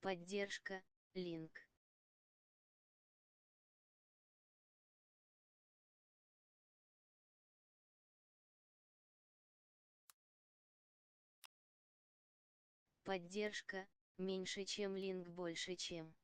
Поддержка, линк. Поддержка, меньше чем линк больше чем.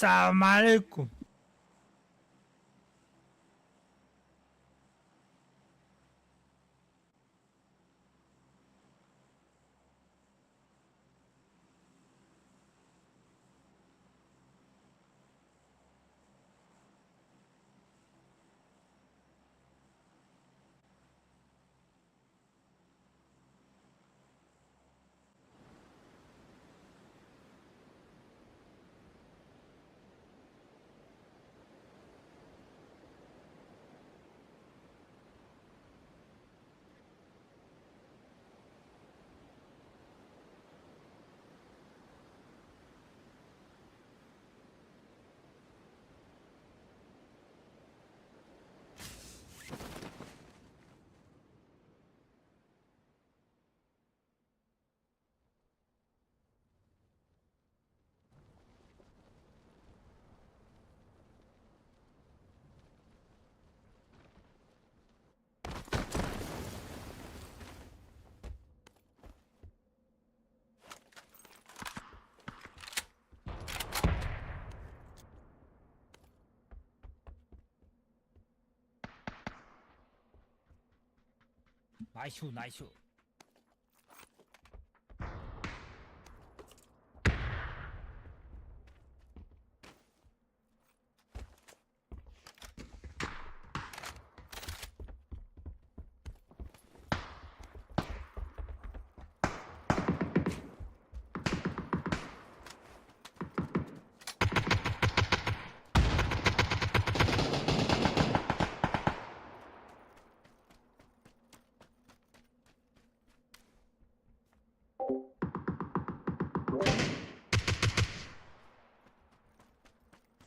Salam alaikum. 나이슈 나이슈.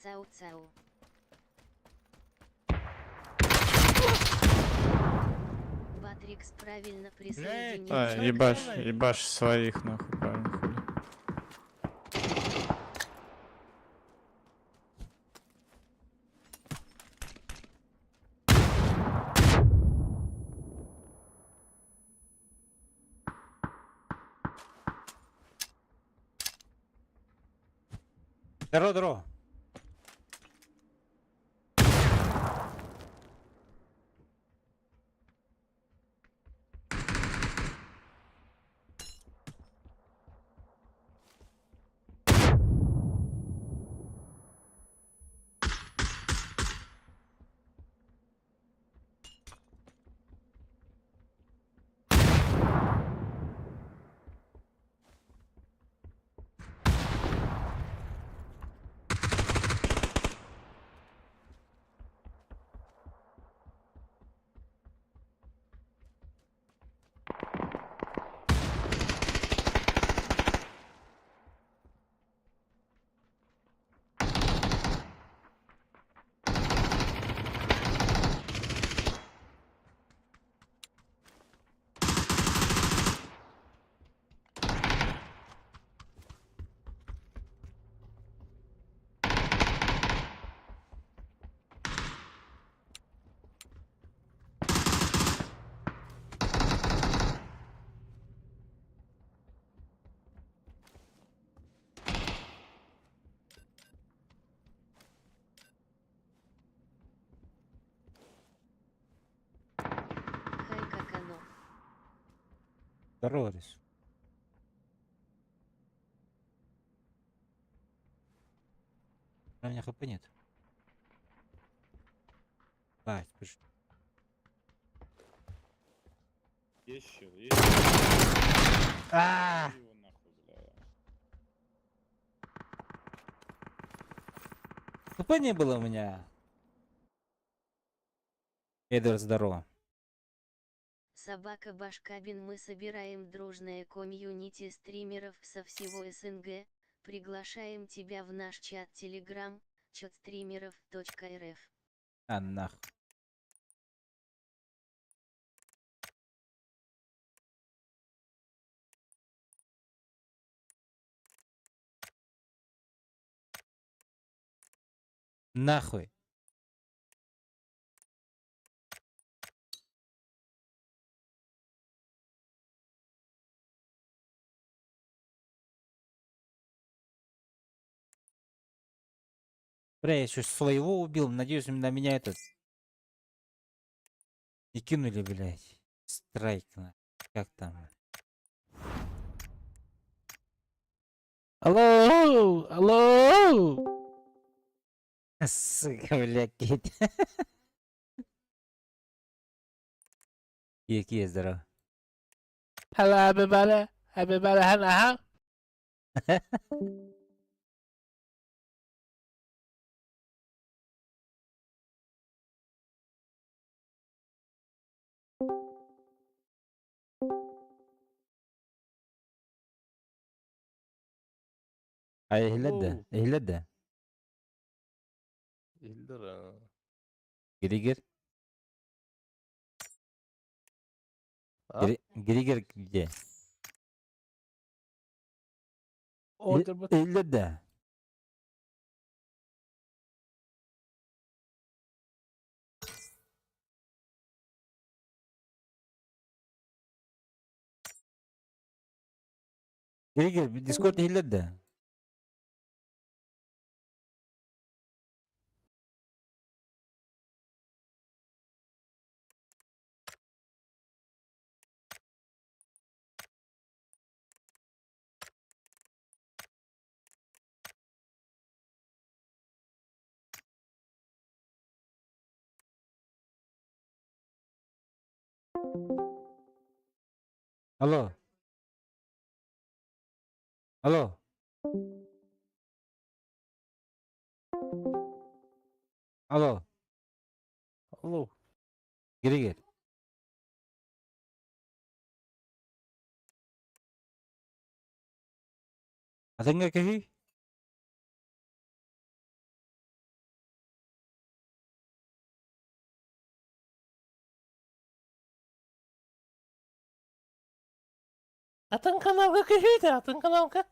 Цау-цау. Батрикс правильно присоединился. Да, А, чё ебашь, делаешь? ебашь своих, нахуй, правильно, хули. Здорово, здорово. Хай как оно. Здорово, Рис. У меня хп нет. А, спишь. Еще. А! Его нахуй, бля. Хп не было у меня. Эдвард, здорово. Собака Башкабин, мы собираем дружное комьюнити стримеров со всего СНГ, приглашаем тебя в наш чат Telegram, chatstreamerов.rf. А, нахуй. Нахуй. Бля, я еще своего убил. Надеюсь, на меня этот не кинули, блядь. Страйк. Как там? Алло! Алло! Сука, бля, Кит. Какие здорово. Hello, everybody. Everybody, hello. А Эгледа? Hello. Эгледа? Ildra. Григер? А? Григер где? Återbot. Эгледа. Григер, Дискорд Эгледа. Алло. Алло. Алло. Алло. Geri gel. Atanga kahi? Атын каналга кешейді, атын каналга.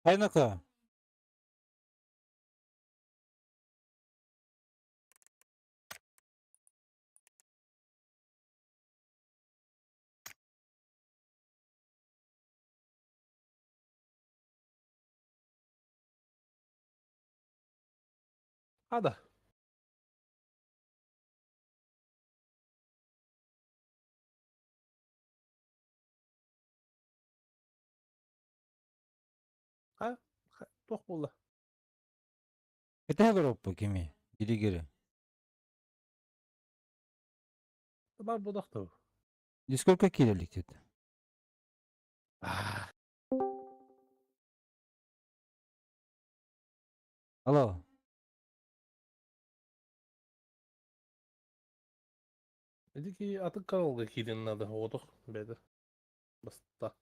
Kaynoka. Ада. Ha? Тоқ болды. Это Европа, Кими. Geri geri. Бар бұдақты. И сколько килолик это? Алло. Эдеки атын каналга кейден надо одық бәді. Баста.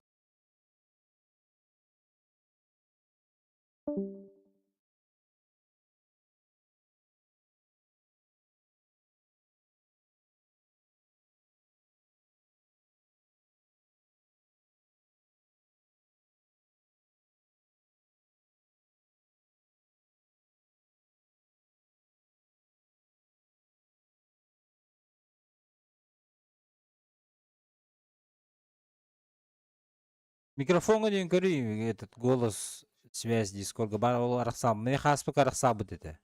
Микрофонга дейін көрейін, этот голос, связь, дискордга бар ол арақсам. Мен хаспык арақсабы деді.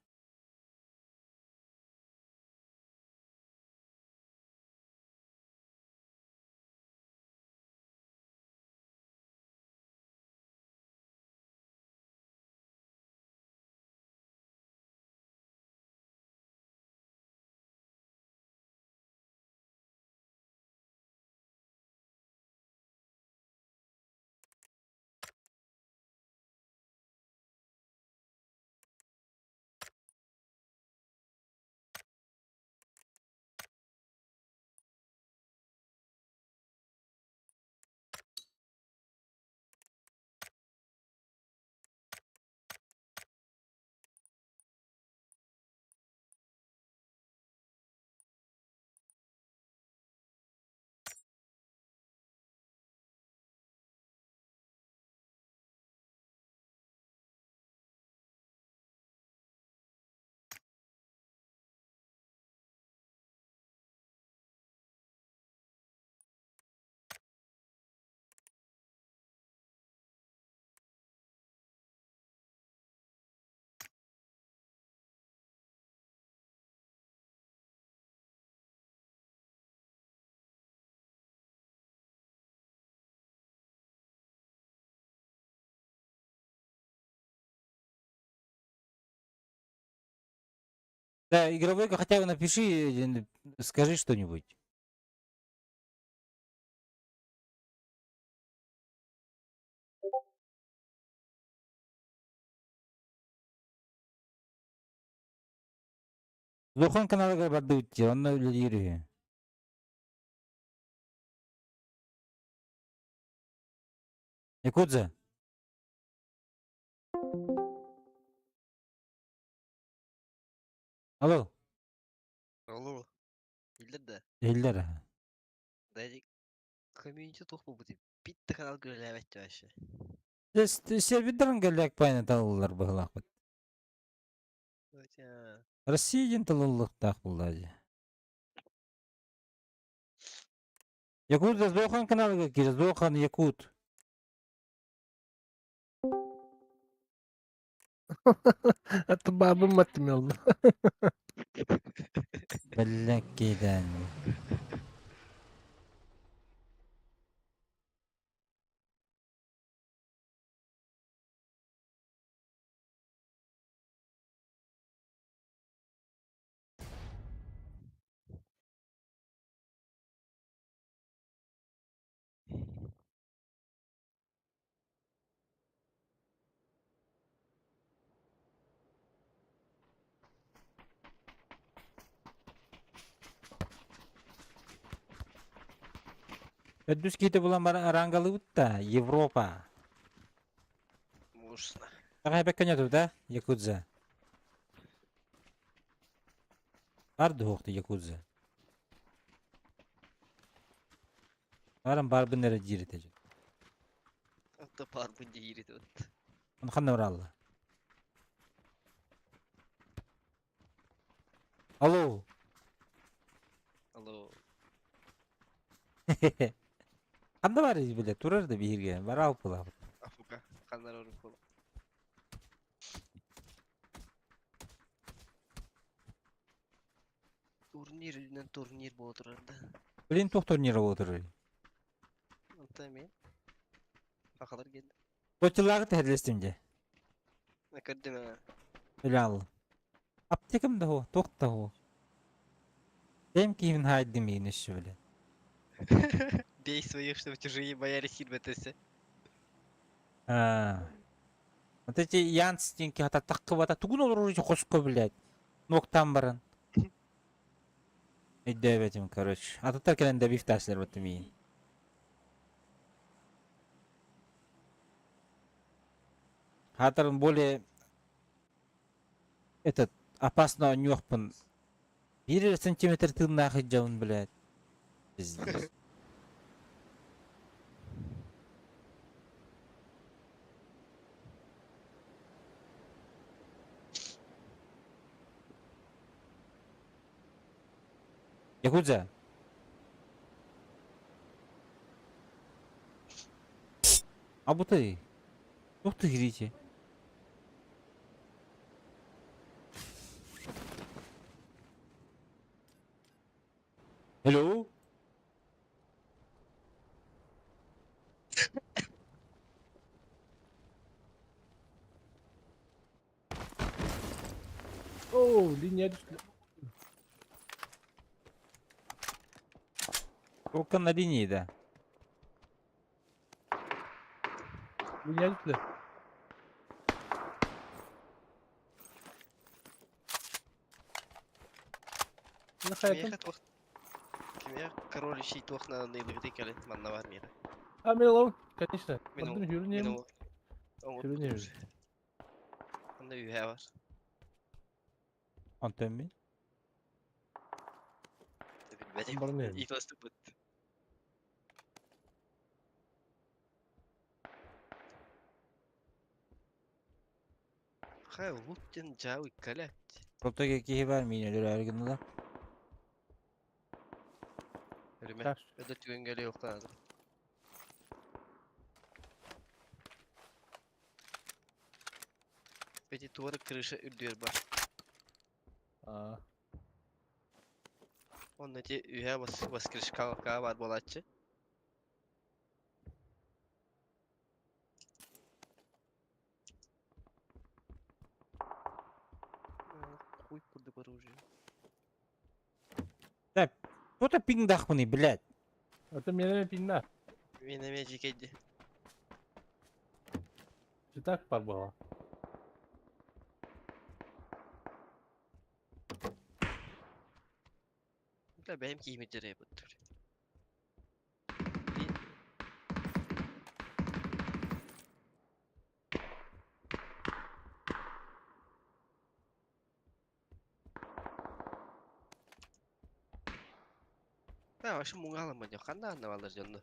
Да, игровой хотя бы напиши, скажи что-нибудь. Зохан каналга барды үтти, онна үлелири. Якудза. Алло, Алло, Илдерде, элдер. дайдик комьюнити тухпу бути. Питті канал görülevet вообще. Сербидерин келек пайна талылар быгылак бит. Хотя, Россияден талылык так булады. Якудза Зохан каналга кир, Зохан Якут. Это бабы матмел. Бәләккейдән. Өдүс кейте булан бара арангалы бутта, Европа. мужсно. Ага беккенету да, Якудза. Барды хоқты Якудза. Барам барбы нere жирете жок. Hatta parbın değil de. Onu қандай ұралы? Алло. Алло, Қандай бар еді біле, тұрарды бейірге, бар алып бұла. Афука, kanlar orun kolu. Турнир üstünden турнир bu oturanda. Білен тоқтор нері отырыр. Antamayın. Bakalar geldi. Көтілағы тәрлестімде. Ne kadar ha. Біле алып. Аптекім да о, тоқта о. Дем кейін хайдым ейін үші біле. Бей своих, чтобы чужие боялись хитбетесе. Вот эти янстинки хата таққы бата тугун олар уже қосыққа білет. Ноқтан барын. Үйді өбетім, короче. Ататтар келенде бифтаслер бәттім ейін. Хатарын более этот опасно нюхпын. 1 сантиметр тылына хыджауын білет. Пиздец. Якудза. А bu ты? Ух ты, грите. Hello? О, линия düştü. Только на линии, да. Linia düştü. Ne Kime hayatım? yakat vakt? Kime король ищет вах на нейлыгды келет манна var mıydı? А, Милов, конечно. Minum, Bakın yürüneyim. minum. Oğlum, Yürüneyim. Bunda üye var. Антон mi? Bilmedim. Barınıyorum. İlk bastı bu. Хай луттен жауи калет. Протоге кейі бар мені өлі әргіні да. Ölüme. Taş. Öde tüngeli yok lan adam. Peki duvarı kırışı ürdüyor bak. Aa, Onun neti üye bas kırış kava var bolatçı. Хуй курды оружие. Кто-то пиңдақ бұны, блядь. это менен pinler. Менеме жекейді. Çıtak var bu hava. Da benim kıymetleri budur. Ha şu munga alın bence. Kanda ne varlar canlı.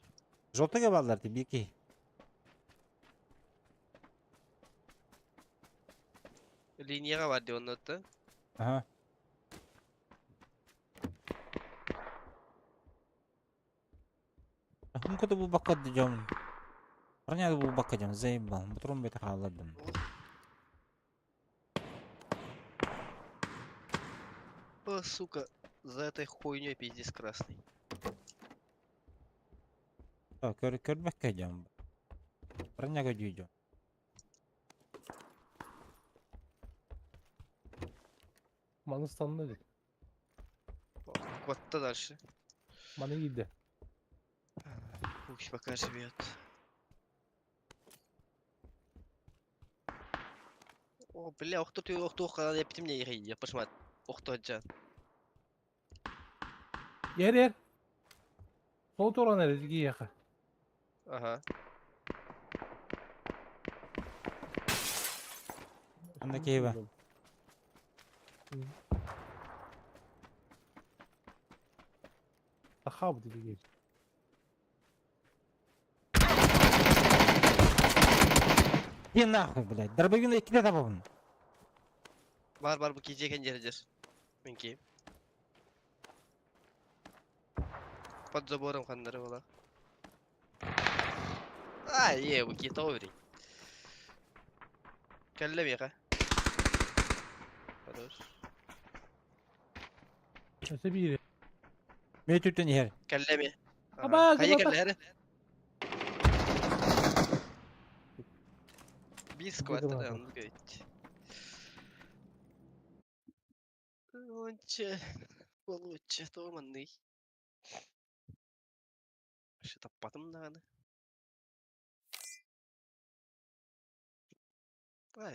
Желтыға балдар тип беки. Linyaga var diyor onun adı. Aha. Мумку да бул бакка жам. Броня да бул бакка жам. Заебал. Бутром бета халадым. О, сука, за этой хуйней пиздец красный. Көр бакка жам. Броняга жүйжө. Manıstan dedi. Кватта дальше. Bana iyiydi. Ух, пока живет. О, бля, ох, когда я пяти мне игры, я пошмат. Ох, то джан. Yer. Sol toran nerede ki yaka? Ага. Anda keyba. Aha bu dedi geç. Иди нахуй, блядь. Дробовик ikide табабын. Var bu geceyken gelecek. Minki. Под забором хандары была. Е, bu ki doğru. Kelle mi yaka? Хорош. Neyse biri. Мен түтін ер. Kelle mi? Aba, Hayır kebap- kelle her. Bir squat Kebap. da yalnız gayet. Лучше. Получше, то манный. Что таппатым даганы.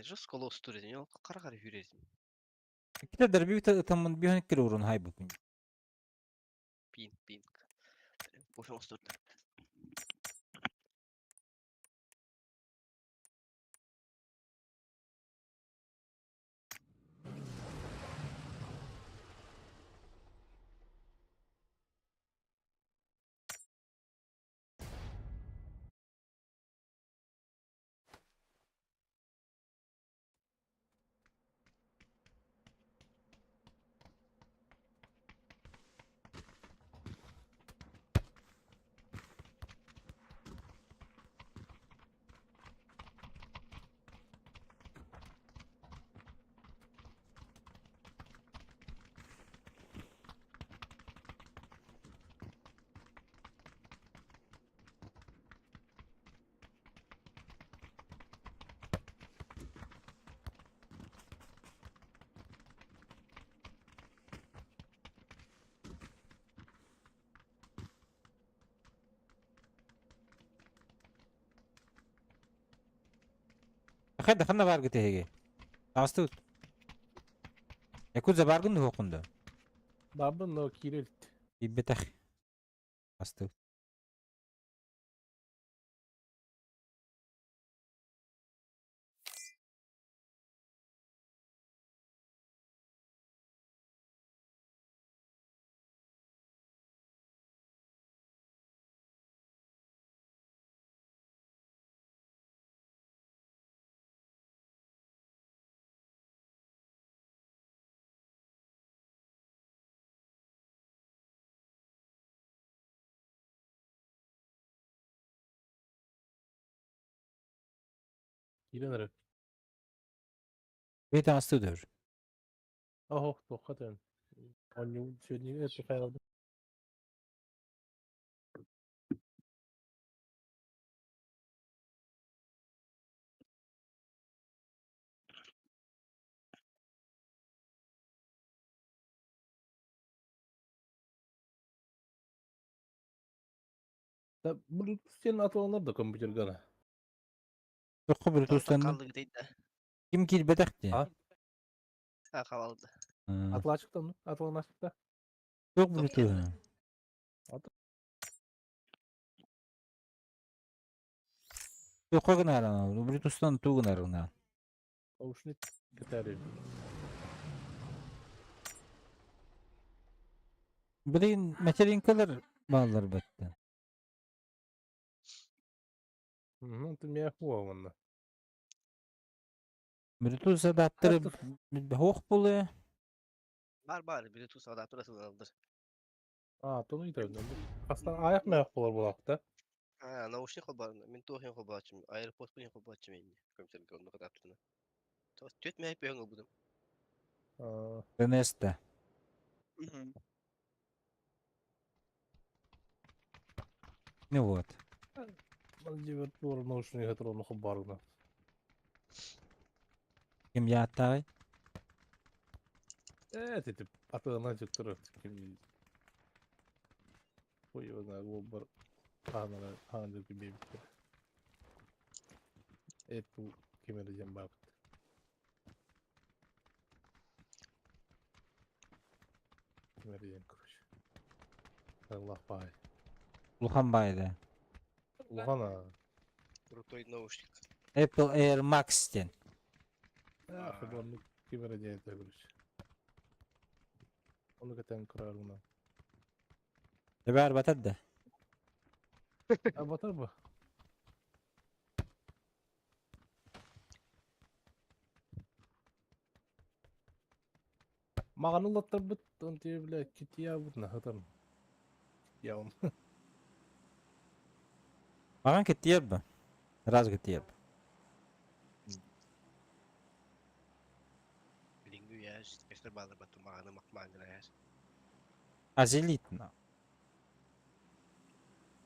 Жос коло устурен, я кара жүрезим. ikide дробовик ытымын bir kere urun hay bugün. Пинг. Boşan устурду. Хай хана бар гитеге. Астык. Якуза баргын хокунда. Babın o kirel. Ибетах. Астык. Kirenere. Бетан астык дөр. Oh, hakikaten. Onu söylediğin et herhalde. Da bu senin atılanlar da kompüter gana. Тоққа бір Там тустанды. kaldı gideydi de. Ким кил бетах де. Ha? Ha kavaldı. Atılı açıkta mı? Atılan açıkta. Yok Yok Bluetooth. kendine. Yok gana aran. Bluetooth'tan tuğun arana. Наушник кетери. Birin metelinkalar bağlar battı. Ты меня хуа. Bluetooth adaptörü hoş buluyor. Бар, Bluetooth adaptörü aldır. Тону итәрдән. Астан аяк мәяк булар булакта. Ha, naушник бар. Мен тохин хо бачым. AirPods бу хо бачым инде. Компьютер гонны адаптörünü. Төт мәйп бәң будым. Reneste. Ну вот. Мал тур наушник хәтер хабарына. Kim yattı? Тип атына җиттер. Ой, вона бар. Ана gibi. Bu kemereceğim bak. Kemereceğim kuruş. Allah bay. Luhan baydı. Улгана. Крутой наушник. Apple Air Max'ten. Хабарны kemereceğim kuruş. Onu geten kırar buna. Haber batadı. Batar bu. Маған улаттар бит, он тебе, блядь, кития бит нахатан. Яум. Bana gitti yer bu. Raz gitti yer. Bilingü ya, işte bağlar batı mağana makmağına ya. Azilitna.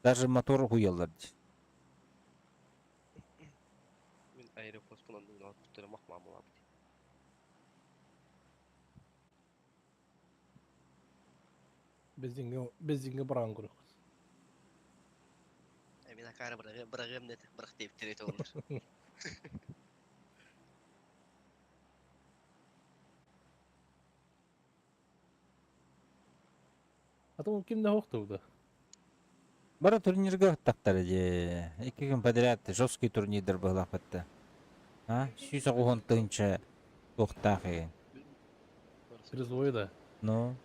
Даже мотор хуялар. Мен AirPods bunun outputları makmağım olabilir. Бездинге баран күрүк. Мен акара бырагым нет, бырак деп терет olur. Атом кимде хокту буда? Бара турнирге тактар же. 2 gün подряд жесткий турнирдер была хатта. А? Сүйсө гон тынча токтахы. Призой да. Ну,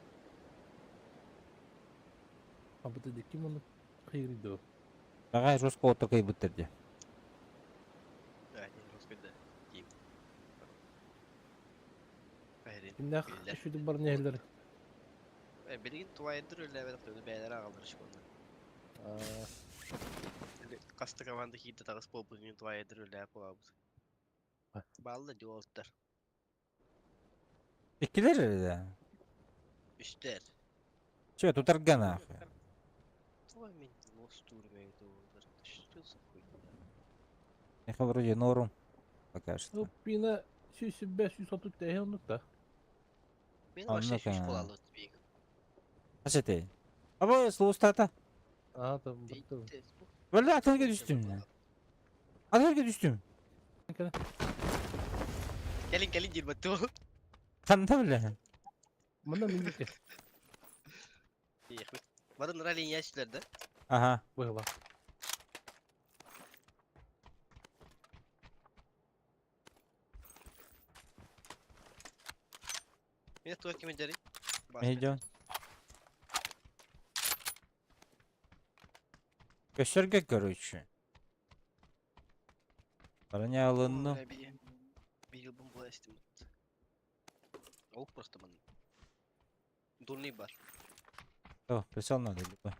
А буда де ким оны кыйрыйды? бага жестко отыркай буттерди. Yani hoskada kim? Hayır. Кимде шүдү бар нелер? Bilgin tuaydır öyle ben tuaydı beyler ağılır ondan. Kasta kavanda hidde tağız popuzun tuaydır öyle yapabız. Ballı diyorlar. İkiler de. İşte. Че, тут аргана. Tuay min vostur meydu olur. Dışıyorsa koydu. Их вроде норм. Пока что. Ну, пина 500 сатып тәһә онда. Benim aşağı Anladım. şiş kolalı bir. Açtı. Ama slowstata. Там бактым. Vallahi atölye düştüm ya. Atölye düştüm. Gelin girmedi o. Kanda bile. Мында миндеке. Varın rally'in yaşlarda. Aha. Быгла. Yine tuvalet kimin deri? Ne diyorsun? Gösterge görüşü. Baranya alındı. Bir yıl bomba estim. Oğuk просто bana. Durni var. О, прицел надо либо.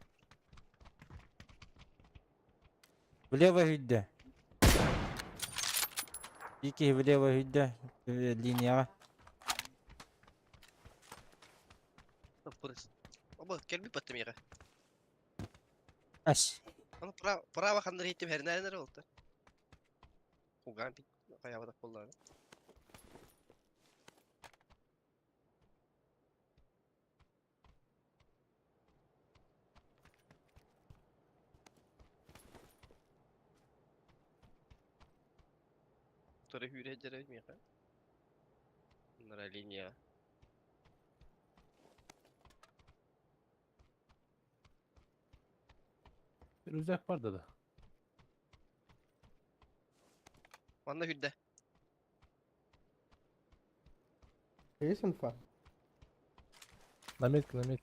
Влево гидде. Ики влево гидде. Линия. Burası. Ama gel bir battım yere. Ась. Ama para bakanları hittim her nere oldu. Ugan bir ayağı da kolları. Sonra hüre ederek mi ya? Bunlara linya. Rüzek var da. Vanda hüdde. Есть инфа? Намет, намет.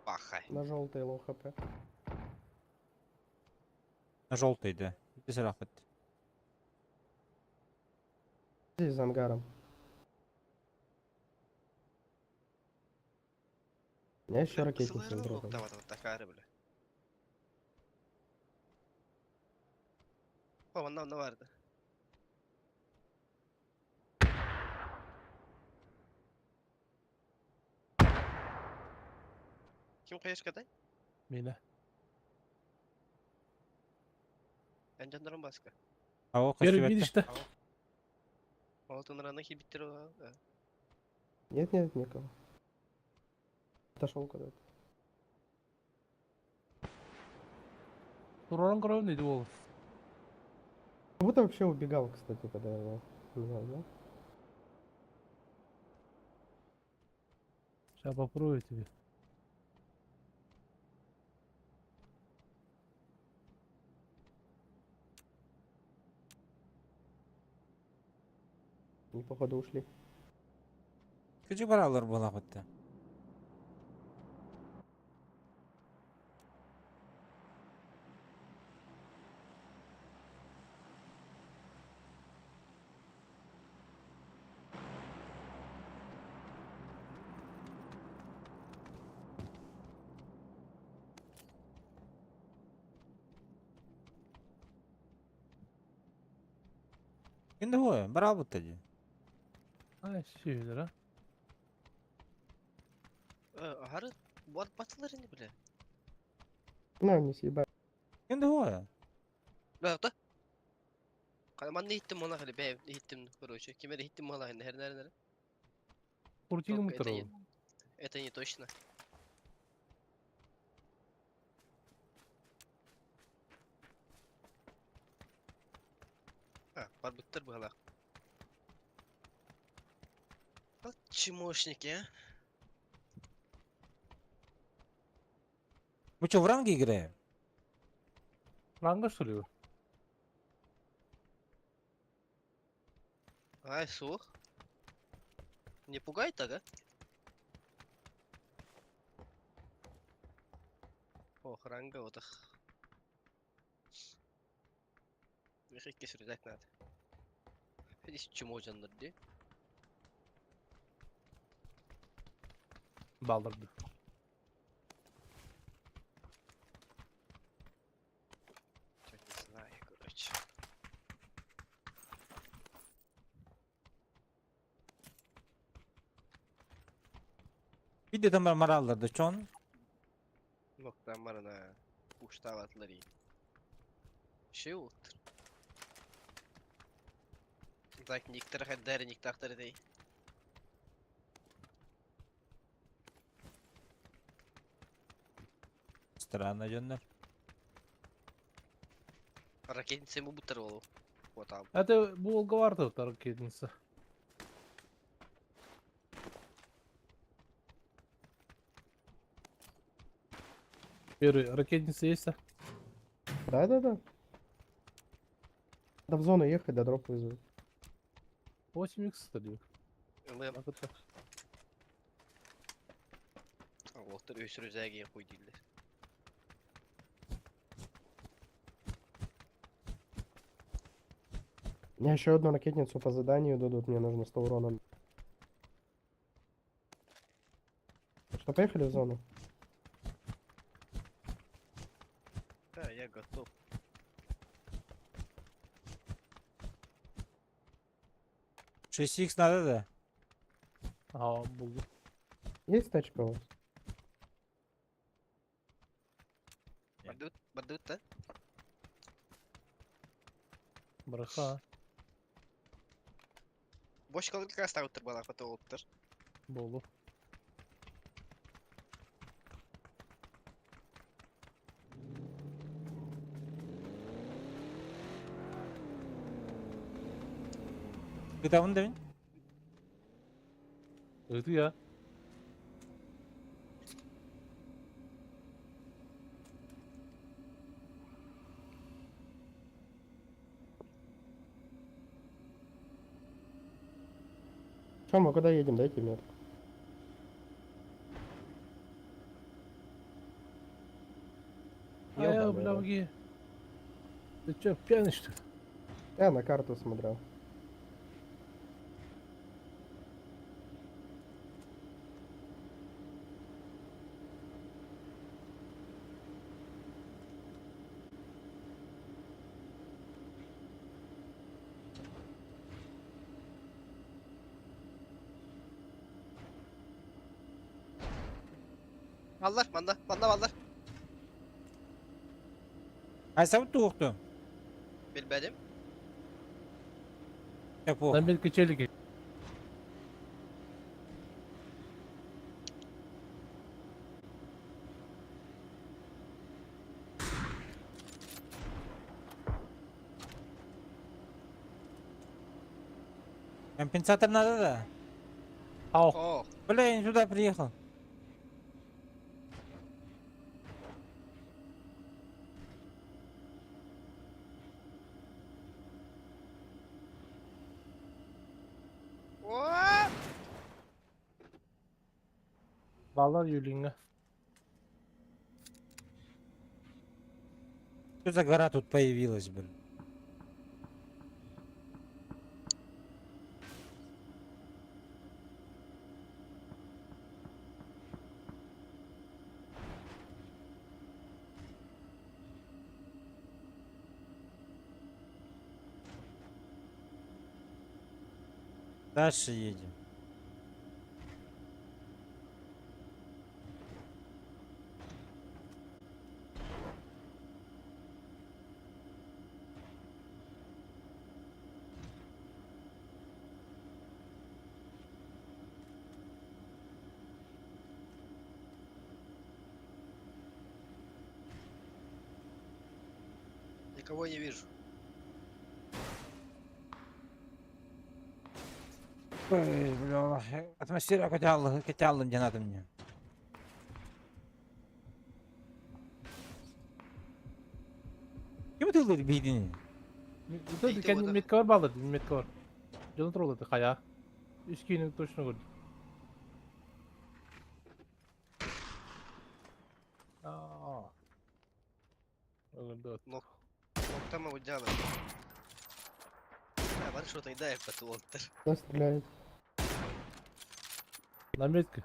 Бахай. На желтый лоу хп. На желтый-да. Без рахат. Здесь за ангаром. У меня еще ракетница с Isılarını дропом. noktamadım takarı bile. Babandan ne vardı? Kim kayış kadar? Mine. Ben canlarım başka. Ау, Бери, кастебетте. видишь, да? Altın ranı bitti o. Нет, нет, никого. Отошел куда-то. Туран кровь не делал. Как будто вообще убегал, кстати, когда я его взял, да? Сейчас попробую тебе. Они, походу, ушли. Küçük paralar bola kuttu. Şimdi o, bravo dedi. Ай, şeyler ha. Harı bu ad batılarını bile. На, не съебать. Şimdi o. Ne da? Kalman ne hittim ona hadi be ne hittim короче. Kime de hittim ona her nere. Куртига Только мы это трогал. не, это не точно. Бар быттыр была. Вот чмошники, а? Bu çok rangi gire. Ранга, что ли? Ай, сух. Не пугай так, а? Ох, ранга вот их. Их iki sürecek nerede? Hiç чмо candır diye. Балдырды. Чё не знаю, короче. Bir de tamar marallardı çon. Noktan var ana. Uçta vatları iyi. Şey oldu. Так, никтер хеддер, никтахтер дей. Странно canlar. Ракетница ему бутер oldu. Вот там. Это bu Волга vardı o ракетница. Первый, ракетница есть, а? Да-да-да. Надо в зону ехать, да дроп вызвать. 8х стали. Ылым. Как это? Олтер өсірізәге қой дейділер. Мне еще одну ракетницу по заданию дадут, мне нужно 100 урона. Что, поехали в зону? Да, я готов. Шесть х надо да. Ага, булду. Есть тачка у вас? Бардут, да? Браха. Boş kalırlık hasta otur bana foto otur. Болу. Gıdavın demin. Это я. Что, мы куда едем? Дайте мне. А я, Ёбаный бля, рот. уги. Ты чё, пьяный что ли? Я на карту смотрел. Vallar, manda vallar. Aysa bu tuğuktu. Bilmedim. Hep o. Ben bir keçeli. Компенсатор надо, да? Ау. Oh. Бля, я не туда приехал. Oh. Bağlar yüreğine. Что за гора тут появилась, блин? Дальше едем. Никого не вижу. Ой, бля, атмосфера котялла, где надо мне. Kim atılır beydini? Burada Neydi kendi o da? metka bağladı. Metka var. Canı trolladı kaya. Üsküyünün точно gördüm. Aa. Öldü. Нокта мы уделали. Да, смотри, что-то не дай под локтер. Кто стреляет? На метке.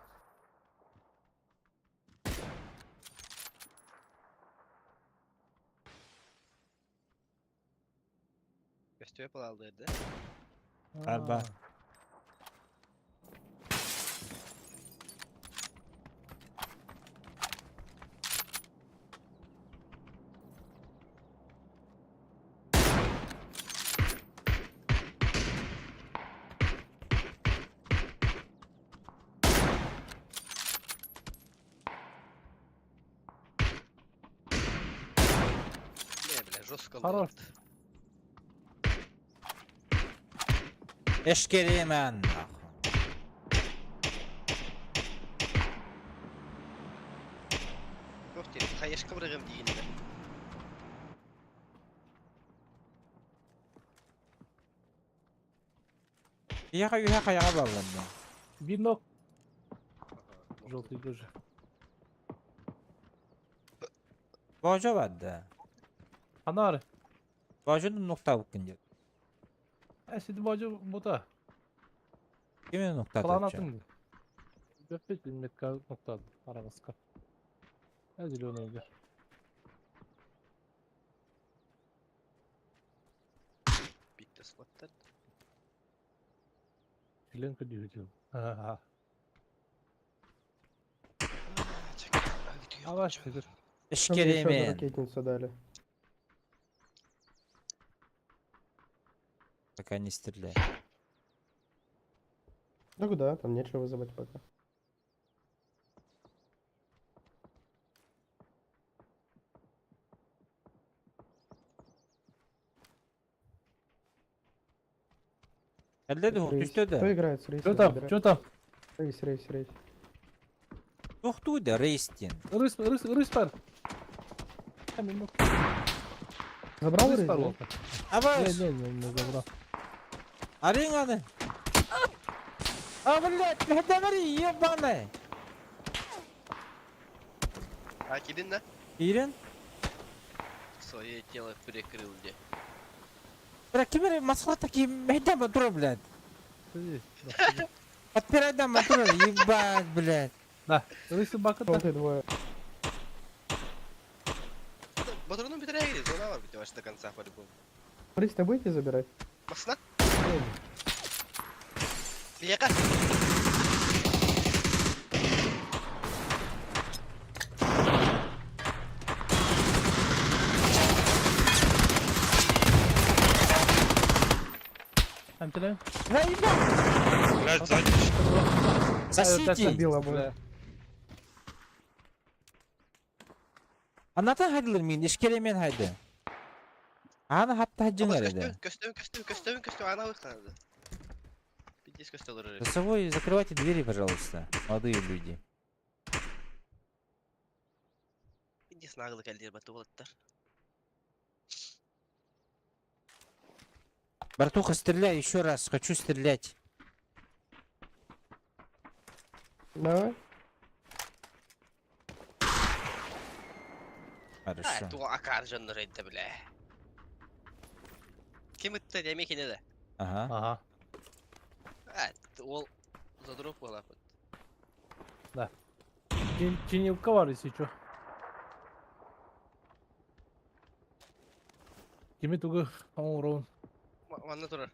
Gösteriyor palalıydı. Galiba. Не, бля, жестко. Хорош. Eşkeriyemen. Yok diye, hayeşka bırakayım diyeyim de. Yaha bağlandı. Bir nok. Ага, Желтый тоже. Boğaca vardı. Anar. Boğacanın nokta bakınca. Şimdi bacı buta. Kimin nokta Klan atacak? atın. Döpet bir metka nokta. Arabası. Ezil onu öyle. bitti slotlar. Filan diyor diyor. Ha ha. Çekil, gidiyor. Avaş nedir? Что мне еще за Eşkeriyemen. ракетницу дали? Пока не стреляй. Да куда? Там нечего вызывать пока. Elde de Рейс. düştü Кто de. играет с рейсом? Что там? Забирай. Что там? Рейс, рейс, рейс. Yoktu da reistin. Рыс пар. Hemen nok. Забрал Рыс рейс? пар да? oldu. Ama Не забрал. arayın hadi. А, блядь, говори, ебаный. А кидин да? Ирен? Своє тіло перекрив де. Бля, кемер масхура таки мехда мотор, блядь. Сиди, да, сиди. Подпирай да мотор, ебать, блядь. Да, ви собака Вон та. ты двое. Батарону бітаря гріз, вона var бити аж до конца по-любому. Туриста будете забирать? Масна? Яка? Амтеле? Да ебать. Блядь, сзади. Сосите. Забил обоих. Anatan haydiler min, işkelemen haydi. Ana hatta hacılar edi. Köstüm, ana выхлады. Пиздец костелы За собой закрывайте двери, пожалуйста, молодые люди. Пиздец наглый кальдер батулаттар. Братуха, стреляй еще раз, хочу стрелять. Давай. Хорошо. Ту акар жанны рейдді бля. Кем өтті деме кенеді? Ага. Ага. Ол задроп бола. Чинилка var если чё. Кеме тугы оңырауын. Ванна тұрар.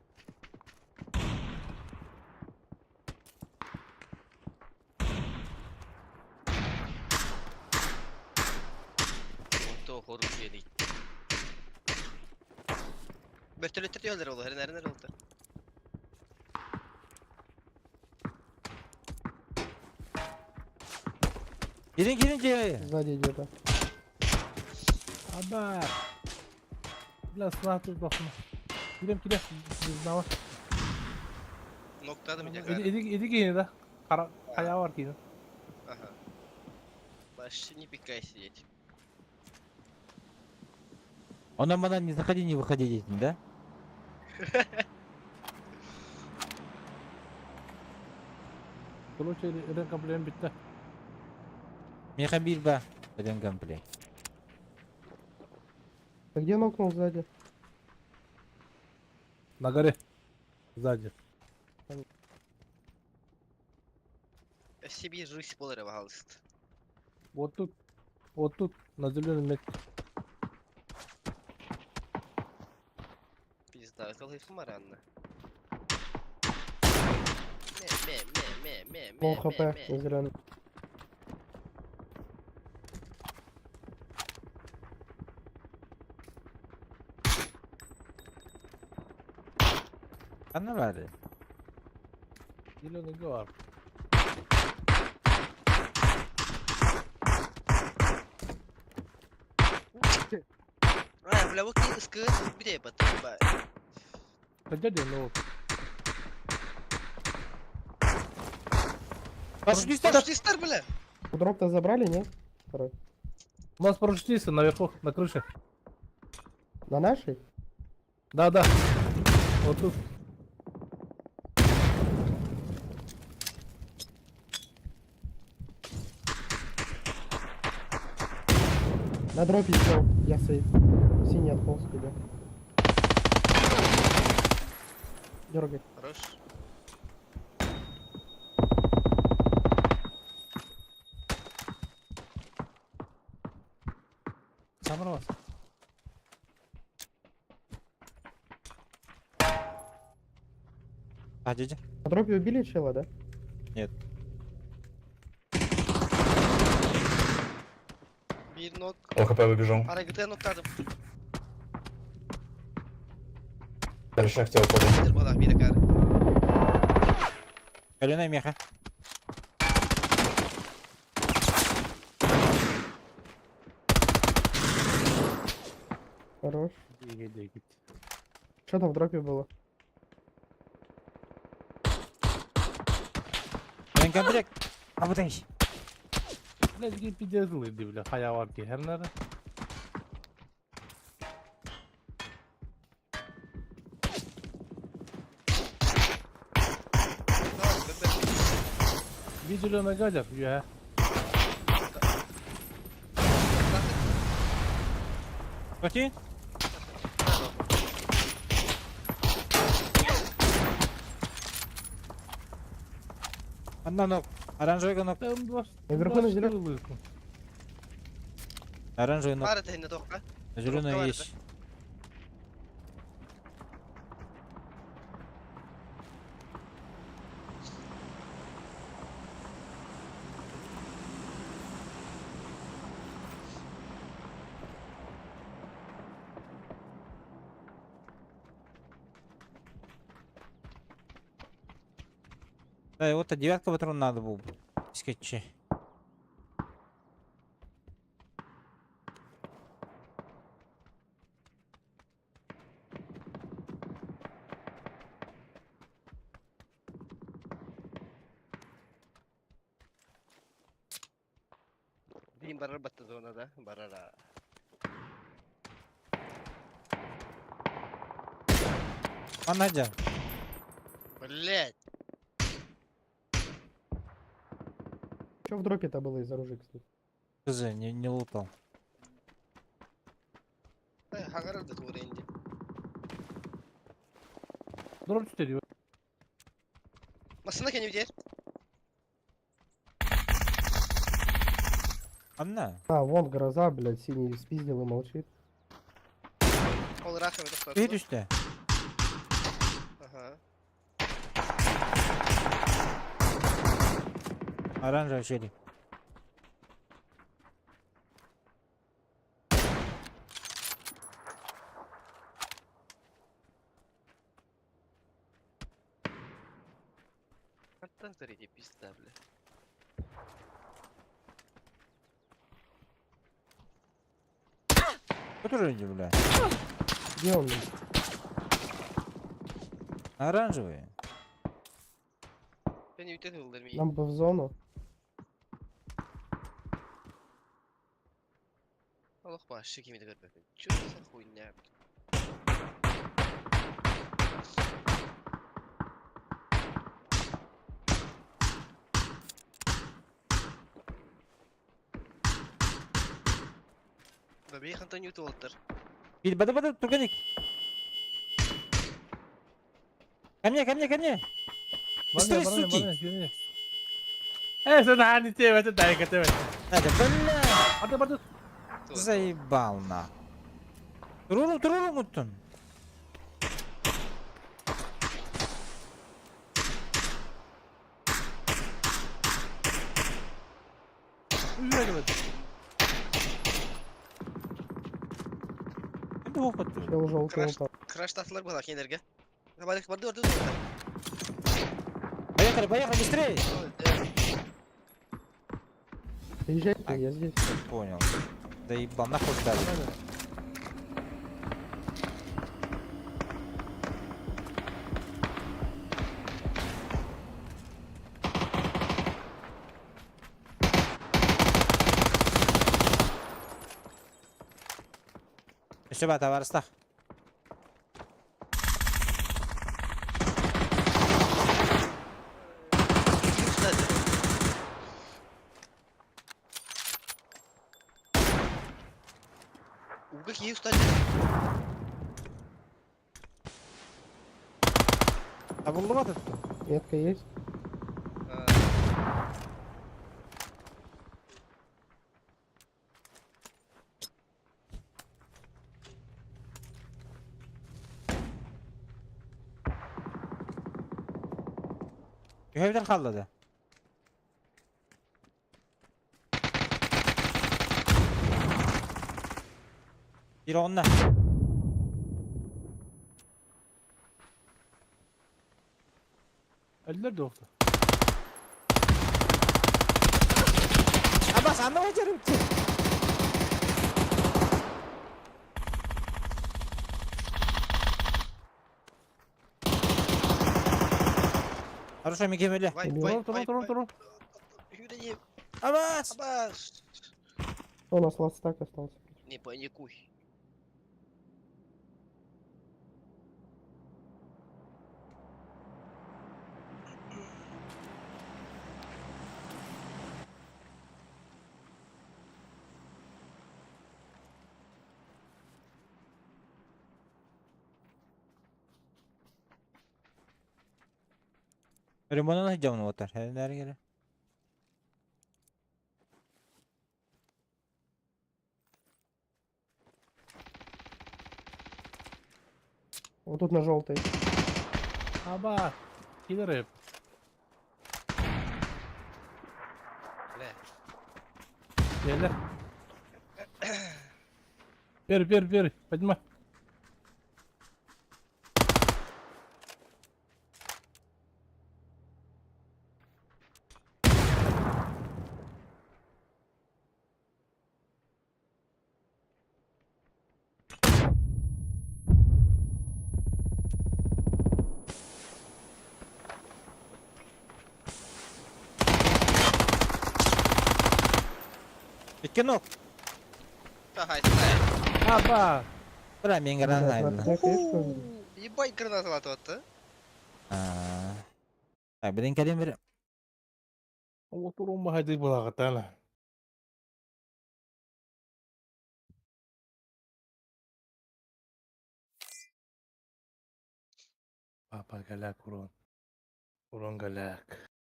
Horuk yedik. Bötülüttür diyorlar oğlu. Her oldu. Girin girin girin. Сзади где-то. Haber. Biraz silah tut bakma. Gidelim. Biz ne var? Noktada mı Edik yakar? yine de. Kaya var ki yine. Ага. Вообще не пикай сидеть. Он нам она не заходи, не выходи, дети, да? Короче, eden kapıların bitti. Меха бирба. Один комплект. Ты где нокнул сзади? На горе. Сзади. Себе жизнь полы пожалуйста. Вот тут. Вот тут. На зеленом месте. Пизда, это лайф маранна. Пол хп, не зеленый. Она var. Zeleный var. Бля, вот не скажи, бля, потом, бля. Хотя где, ну. Пошли Пошли стар, бля. Дроп-то забрали, нет? Второй. У нас парашютисты наверху, на крыше. На нашей? Да. Вот тут. На дропе еще. Я сейф. Синий отполз к тебе. Дергай. Хорош. Самрос. А, дядя? На дропе убили чела, да? Bir nok. ЛХП выбежал. Aragıda nokladım. Дальше хотел подать. Bir bala bir dakika. Каленая меха. Хорош. Иди. Что там в дропе было? Один комплект. А вот эй. Блядь, gibi yazılıydı bile. Haya var ki her nerede. Tamam, ben Bir zilona gadar ya. Какие? Одна ног. Оранжевый ног. Там два. Наверху на зелёном. зеленом. Оранжевый ног. Пара هنا توقع Зеленый Коробка есть. Да, и вот девятка патрон надо было скетчи. دي برا البتزونة ده برا لا Анадя. блять Что в дропе-то было из оружия, кстати? Хз, не лутал. حقرر ده توري عندي Drop tutuyor. مسنا كان يدير Анна. А, вон гроза, блядь, синий спиздил и молчит. هو راخي من دكتور Bir üstte. اها Оранжевый челик. انت تريد بيستا بلا Который иди, бля? Где он? блин? Оранжевый. كان يدير والله المية Нам бы в зону. الله اخبار الشيكي من غير بكن شو اخوي النعم ببيخ انطونيو تولتر Бада, турганик. Ко мне, ко мне. Быстрее, суки. Sen hani tevete dayak tevete. Надя, бля. Hadi. Заебал на. Турурум уттун. Şimdi hop attı. Чел желтый Краш упал. краш татлар была хенерге Забалик бордо бордо Поехали, быстрее. Приезжайте, Так. я здесь. Понял. Заебал, нахуй ждали. Еще бата варста. وقك يستاذ А был ломат это? Метка есть? Evden kalladı. Biri onunla. Eller de oldu. Abbas anlamadım ki. Хорошо, Микемели. واي Убил. واي Durun. واي Abbas! Абас У нас ластак остался. не паникуй Ремонтuna jamını otar. Her nereye gele? Вот тут на желтой. Аба! Кидереп. Le. Gel. Бери, поднимай. İki nok. Ага, сюда. Аба! Bırak ben granat Ребят, ayrıldı. на снег есть кто-нибудь? Ебать, гранату атыватты. Aa. Ha, bilin kelim bir. Oturun hadi bulakatana. Papa galak urun. Urun galak.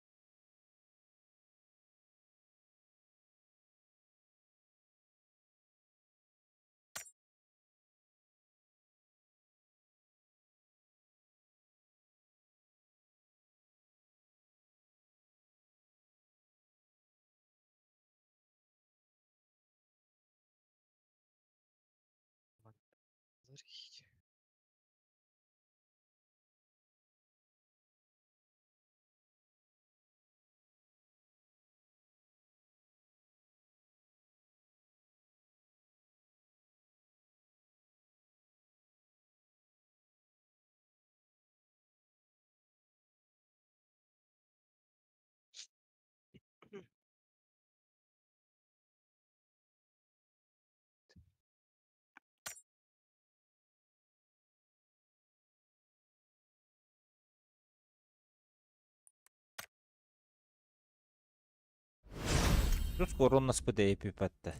Rus korona spıda epi patta.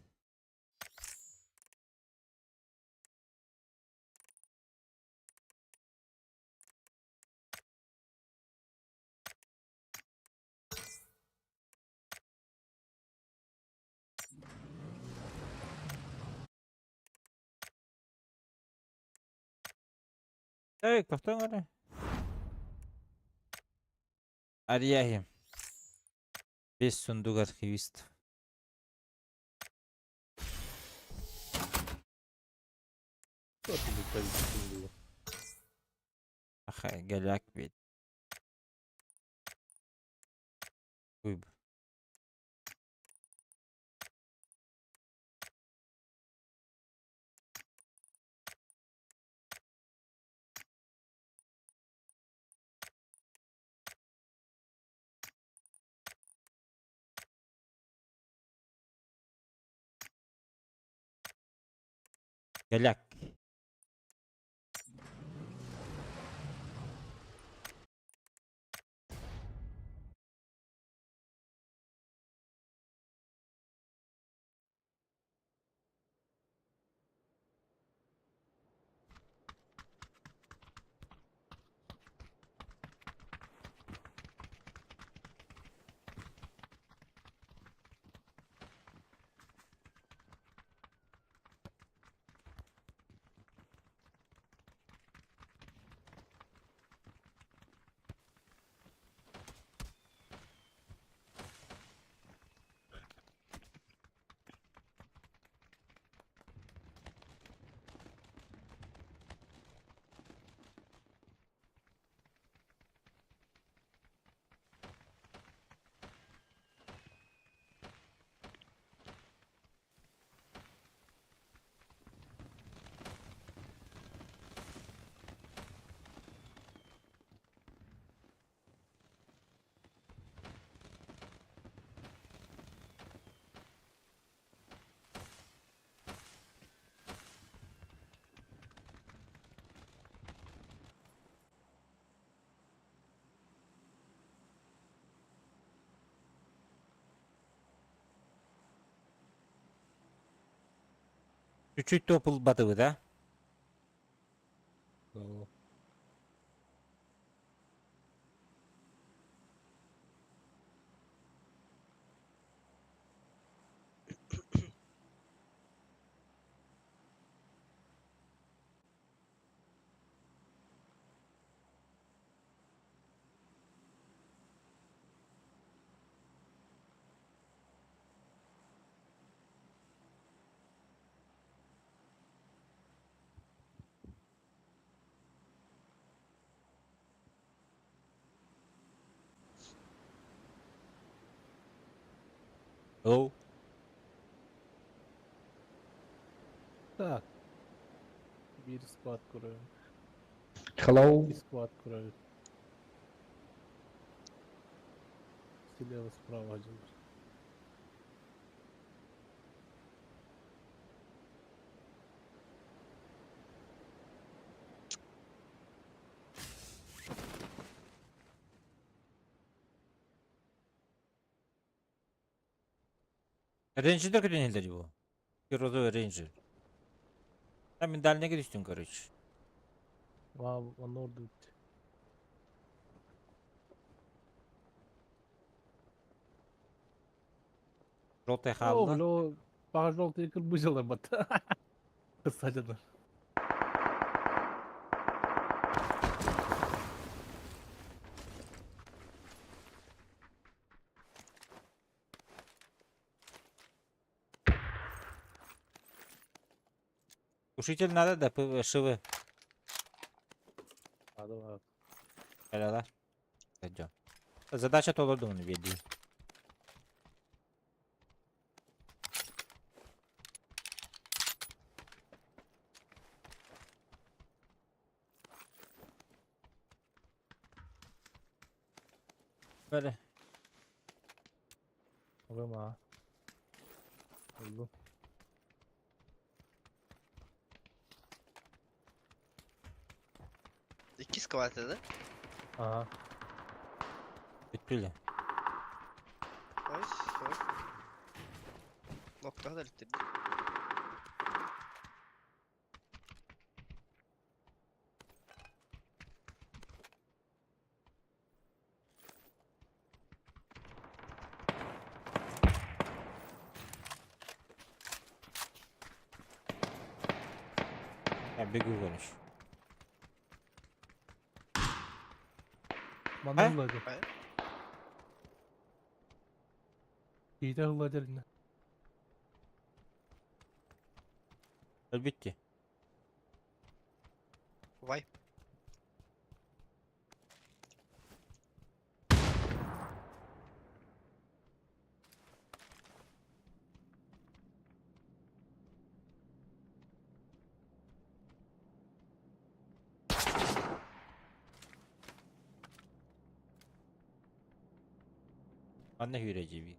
Hey, kaftan öyle. Ariyahim. Без сундук архивист. Что ты летаешь? Aha, galak bir. Uyb. Galak. Küçük topul batığı da. Ну, Oh. Так. Bir squad kuruyor. Hello. Bir squad kuruyor. Слева, справа один. Ranger'da kötü bu. Hero'da Ranger. Sen bir daline düştün короче. Вау, он ордут. Rotaya О, kaldı. бля, по желтый кырбыжала бат. Кысадыlar. Ушитель надо да шивы. Надо. Helal. Пойдем. Задача толоду onu belli. Böyle. Вема. Oldu. İki squad dedi. Aha. Bitti. Ay, ay. Nokta kadar ittirdi. Ya bir gün konuş. Bana Ha? hılladı. Hayır. İyi de hılladı eline. Öl bitti. Vay. Anne hüreci bir.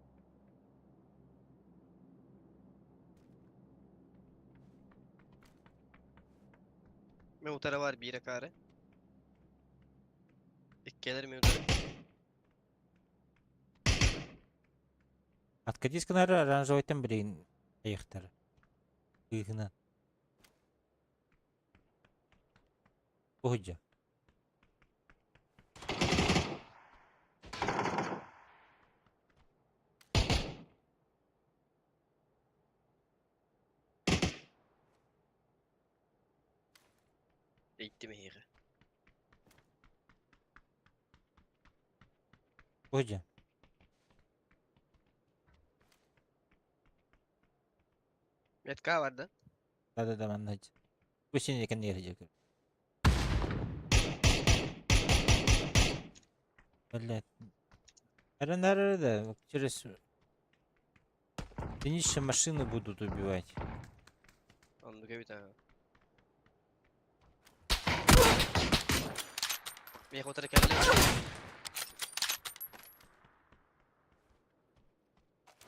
Mehutara var bir kare. İlk gelir Mehutara. Откатискалары оранжевайтан бірейін аяқтары. Иығынан. Охыджа. Eğitti mi hiri? Охыджа. Metka vardı. Да-да-да, маннадж. Көшен екен ережек. Блядь. Наверное, да, через финиш машины будут убивать. Anlık bir tane. Mehutara geldi.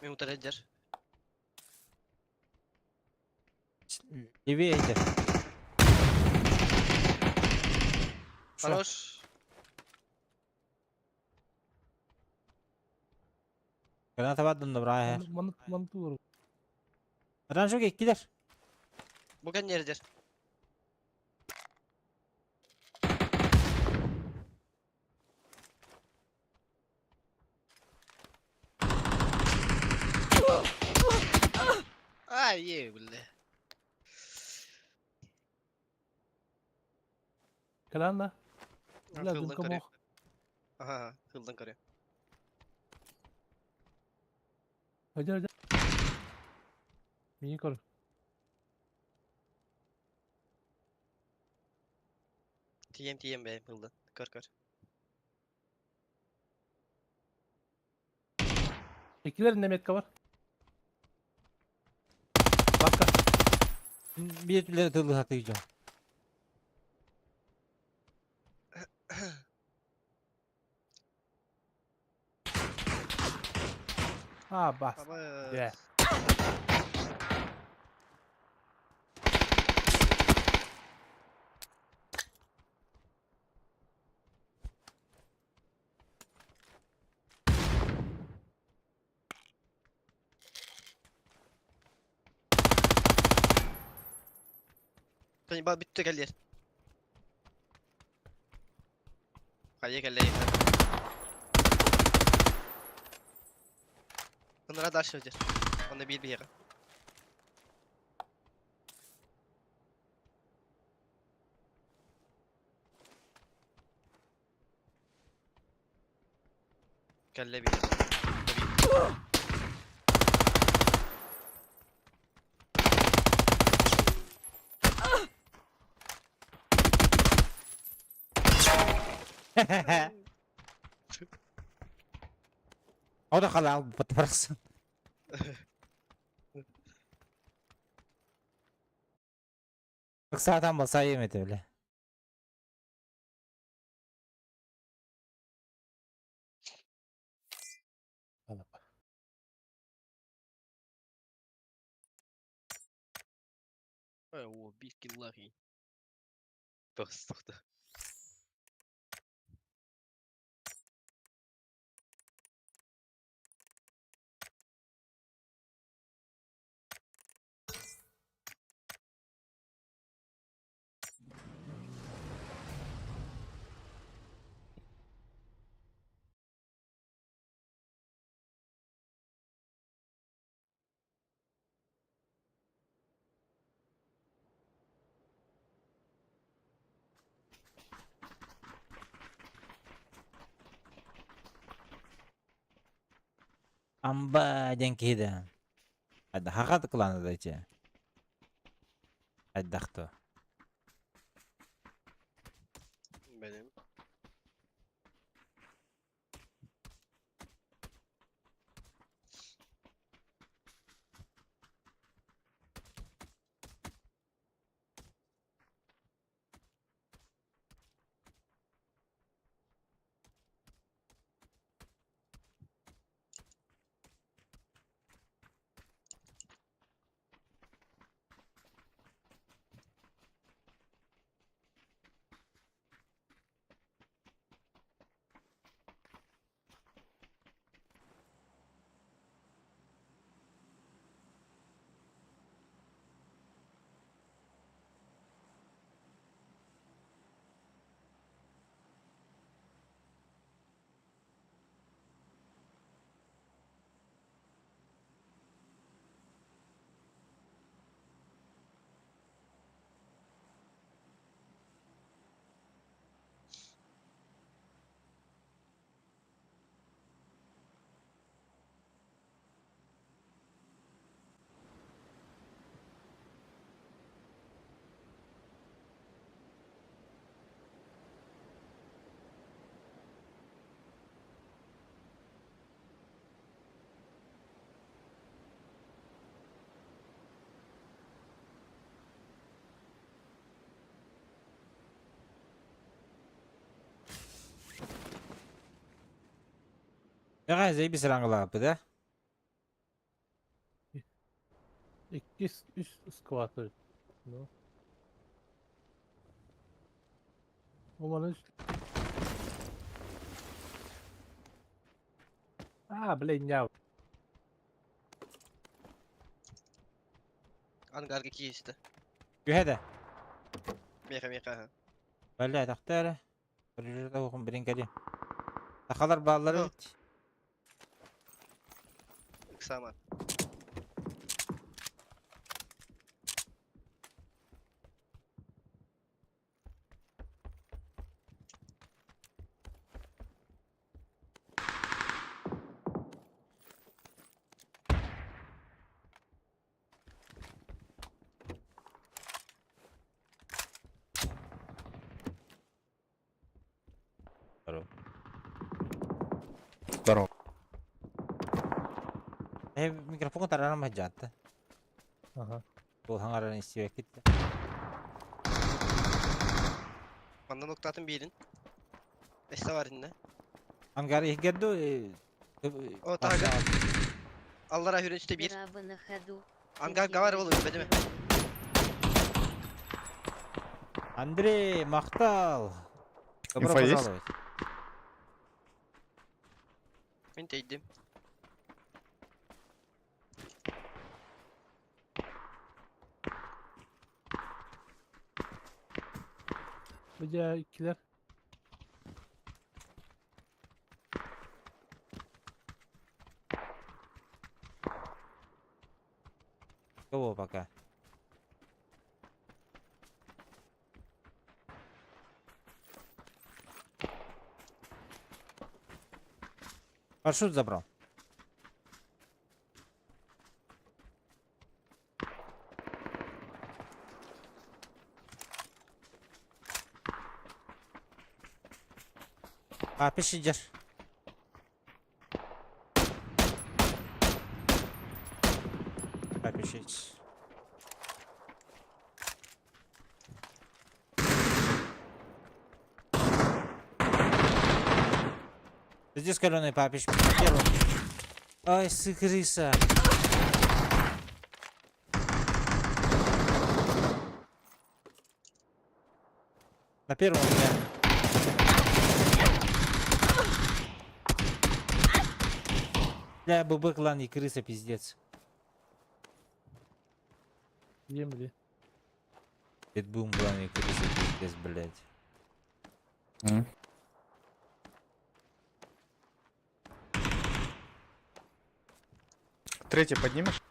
Mehutara eder. Левее иди. Шо? Хорош. Granata var da bırak. Manık olur. Оранжевый gider. Bugün nereder? Ay ye billahi. Kalan da. Ha, Biraz Hıldan dımka karıyor. mok. Aha, hıldan karıyor. Hadi. İyi kor. TM be hıldan. Kar. İkilerinde metka var. Bir türlü tıllı hatıyacağım. Ha bas. Ama De. Tony bak bitti gel yer. Kaya gel yer. Onlara da aşağı yer. Onda bir yere. Gel bir yere. O da kala al patlarsın. Bak zaten basar yemedi öyle. Hala. О, бискиллахи. Доступно. Amba jengkida. Ada hakat klan ada aja. Ada tuh. Benim. Ya kan saya bisa langgar apa dah? İki üst squatter. No. Umarım. Блин, я. Angar ki işte. Yuhada. Meka ha. Valla tahtara. Perlu tahu kembali kali. Takalar bağları Aha. bit. Kısaman. Baru. Здорово. Mikrofon taruh nama jatuh. Aha. Ол хаңаран истебек кетті. Mandan nokta atın birin. Esta var inne. Ангар егерді... O target. Allah rahmet eylesin bir. Браво на ходу. Ангар var oğlum bedeme. Андрей, мақтал! Добро Инфа есть? пожаловать. Ben teydim. Bıca ikiler. Кого пока? Парашют забрал. Пиши, держ. Пишись. Здесь каленый папиш. Первый. Ай, крыса. На первом у меня. Бля, ББ клан и крыса пиздец. Земли. Битбум клан и крыса пиздец, блядь. М. Третий поднимешь?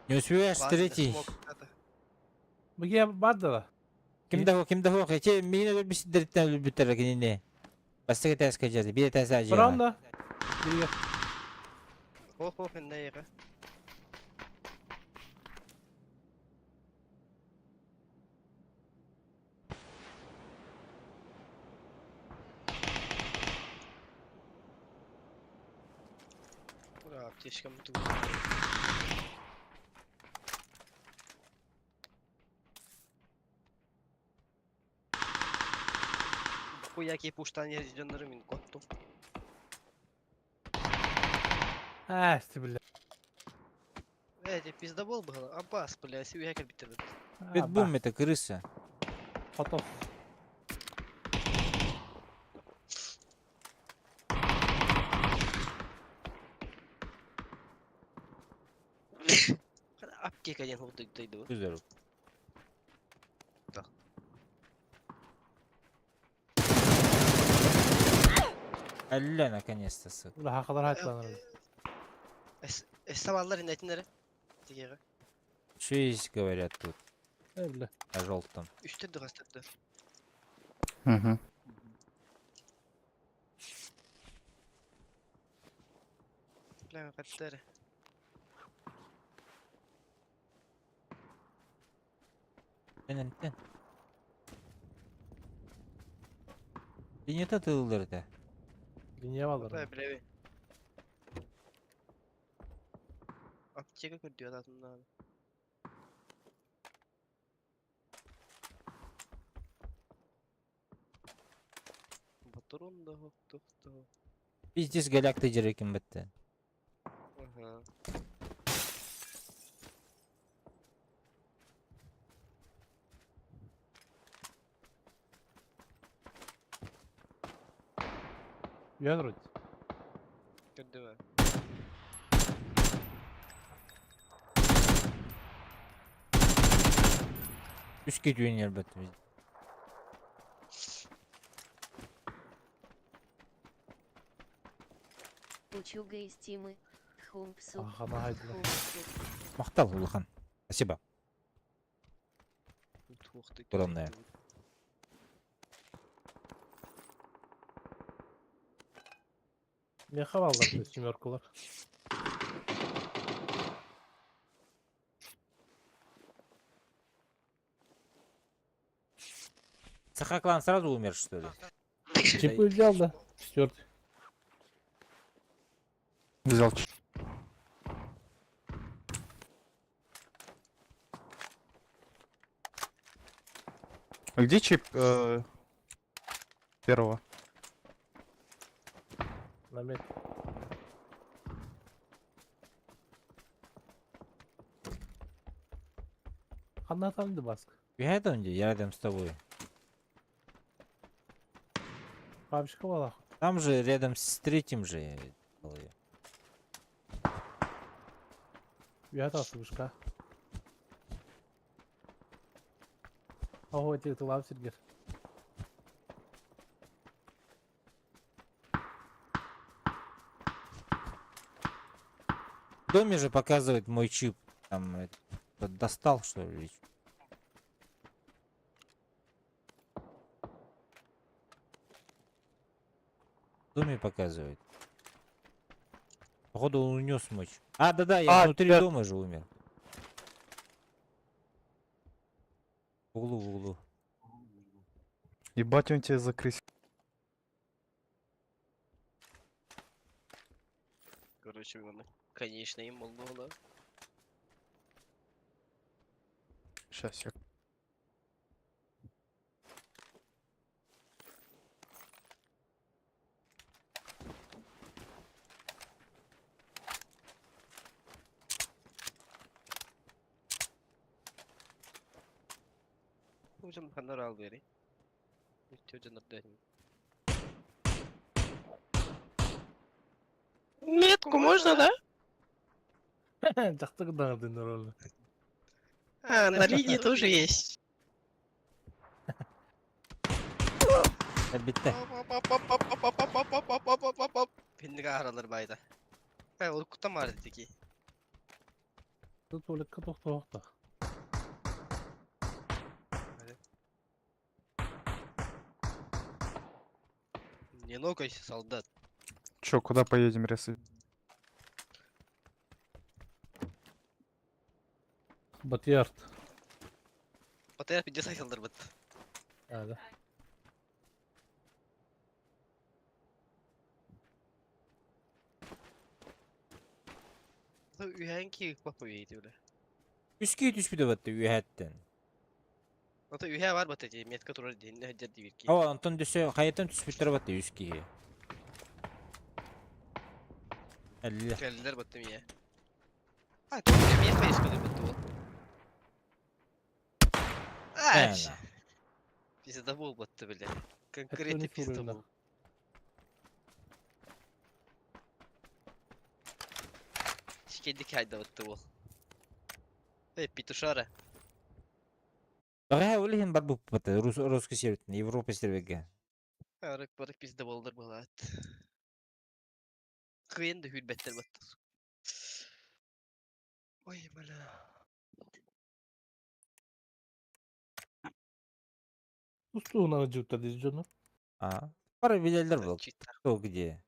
Не успеваешь, Var inne, третий. smoke atı. Bıca vardı da. Ким да хох, эти меня любят директор любят не. Бастыга тәс кәҗәде, бие тәс әҗә. Buram da. Biri gel. Hop hop ende yere. Bura ateşke mutlu. Bu яки пуштан языдённары min kottу. Ha, stibille. Пизда бол бы, Аббас, бля, сию хакер битерди. Битбум это крыса. Потов. Апке каден худдыктайды. Güzel. Так. Алля, наконец-то, сука. Burada hakalar hayatlanır. Эставаллар инетинлери. Тигеге. Что есть, говорят тут, Öyle. на желтом. Үстөдү гастырды. Угу. Бля, каттары. Тен. Beni tatılırdı. Dünya var. Бля, бля. Аптека көрдү ататын abi. Батарон да хоктукта. Пиздец галакты жерекин бітті. Ага. Uyan Rodi. Көрдүм abi. Üçke düğün yer bітті. Учуга из Тимы. Тхумпсу. Ahana haydi. Тхумпсу. Мақтал, Улхан. Спасибо. Тухты. Огромное. Ne havalar bu simörkular. Сахаклан сразу умер, что ли? Чип взял, да? Четвертый. Взял. А где чип первого? На мет. Anlatalım baskı. Бегает он где? Я рядом с тобой. Капчика вала. Там же рядом с третьим же. был я. Üyet asılmışka. Ого, тебе лав Сергей. В доме же показывает мой чип. Там достал, что ли? В доме показывает. Походу он унес мой чип. А, да-да, я внутри дома же умер. В углу, в углу. Ебать, он тебя закрысил. Короче, вони, конечно, їм молодого, да? Сейчас я. Hocam kanlar al veri. Hocam nerede? Метку можно, да? Жақсы қыдағын ролі. А, на линии тоже есть. Bitti. Beni kahralar bayda. Ha, o kutam var dedi ki. Tuvalet katok tohta. Не нокайся, солдат. Чё, куда поедем, Ресы? Батиард. Bataya bir cesay saldır bat. Hadi. Ühenki bak uyuydu öyle. Üsküyü düşmedi battı üyetten. Ota ühe var batacı. Metka turur diye ne ciddi bir ki. Hava Anton düşse hayattan düşmüşler battı üsküyü. Allah. Geldiler battım ya. Ha, konuya bir yapayız kadar battı o. Aç. Yani. Bize de bul battı bile. Hep Konkreti dönüp pizde vuruyorlar. bul. Şikedik hayda battı bu. Эй, петушара. Ага, олеген бар болып бата русский сервертен, Европа серверге. Арык барык bizde boldur bulat. Kıyın da hülbetler battı. Oy bala. Ustuğuna acıkta dizcanı. А, пара виделдер был. Читтар. Кто где?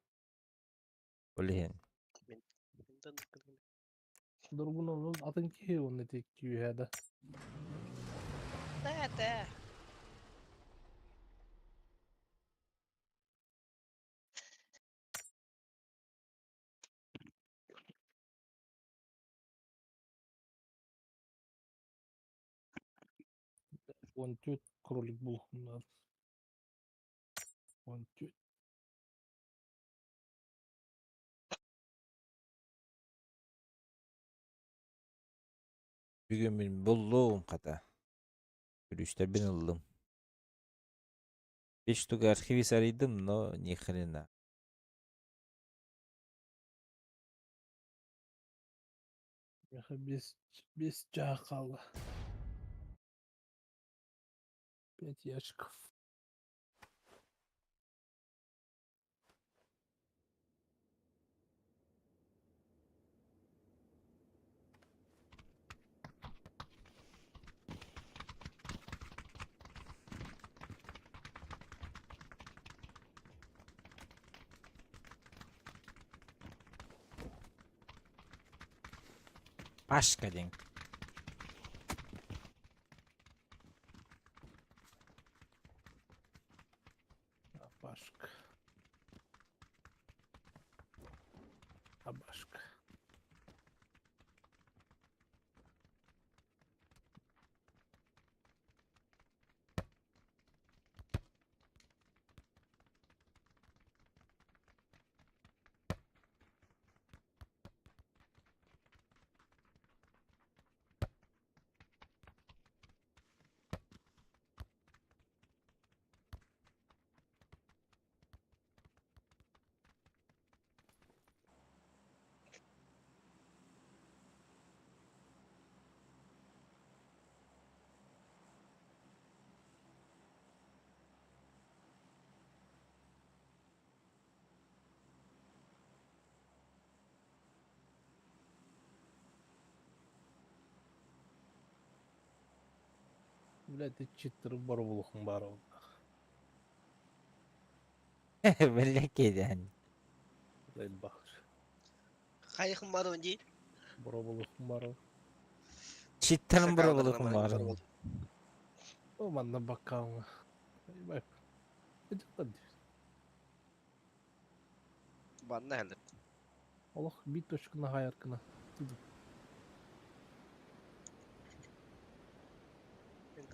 Олеген. Durgun olur. Atın ki onu tek üyede. Да. 14 kroluk bulsunlar. 14. Бүгін мен болуым қата. Күріштер бен ылдым. 5 штук архивис аридым, но ни хрена. Без cağı kaldı. 5 yaşkов. Пашка день. Bileti çittirip baro bulukun baro. Belli ki yani. Değil bak. Kayıkın var mı değil? Baro bulukun baro. Çitlerin bura Sakallarına bulukun bana var. güzel oldu. O mandan bakalım. Bak. Gıcıklar diyor. Bana heldim. Allah bir toşkuna hayarkına. Tutup.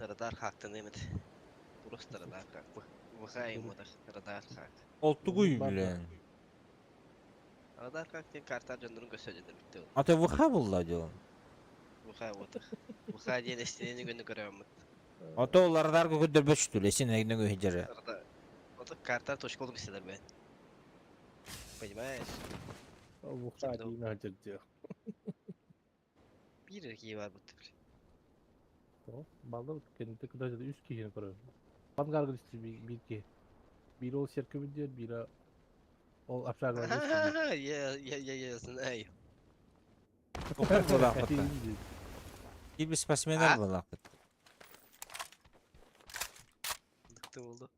Ben radar kalktı değil mi? Burası da radar kalktı. Bakayım o da radar kalktı. Oltu kuy Bak, bilen. Radar kalktı kartar canlarını göstereceğim bitti oldu. Ata vuha bulla diyorum. Bakay oldu. Bakay diye istediğini günü göremem. Ata onlar dar köküdür böçtül. Esin egine göhecere. Arada o da kartar toşku olup istedim ben. Понимаешь? Allah Kimde o? hadi hacır diyor. Bir erkeği var bu tip. Tamam. Balda kendine kadar da 3 kişinin koruyor. Ban gargır işte bir ki. Biri o şirkemi diyor, biri o aşağı gargır işte. Yazın ay. Okul bulak Hadi bata. iyi. İyi bir spasimener bulak bata. Bıktım oldu.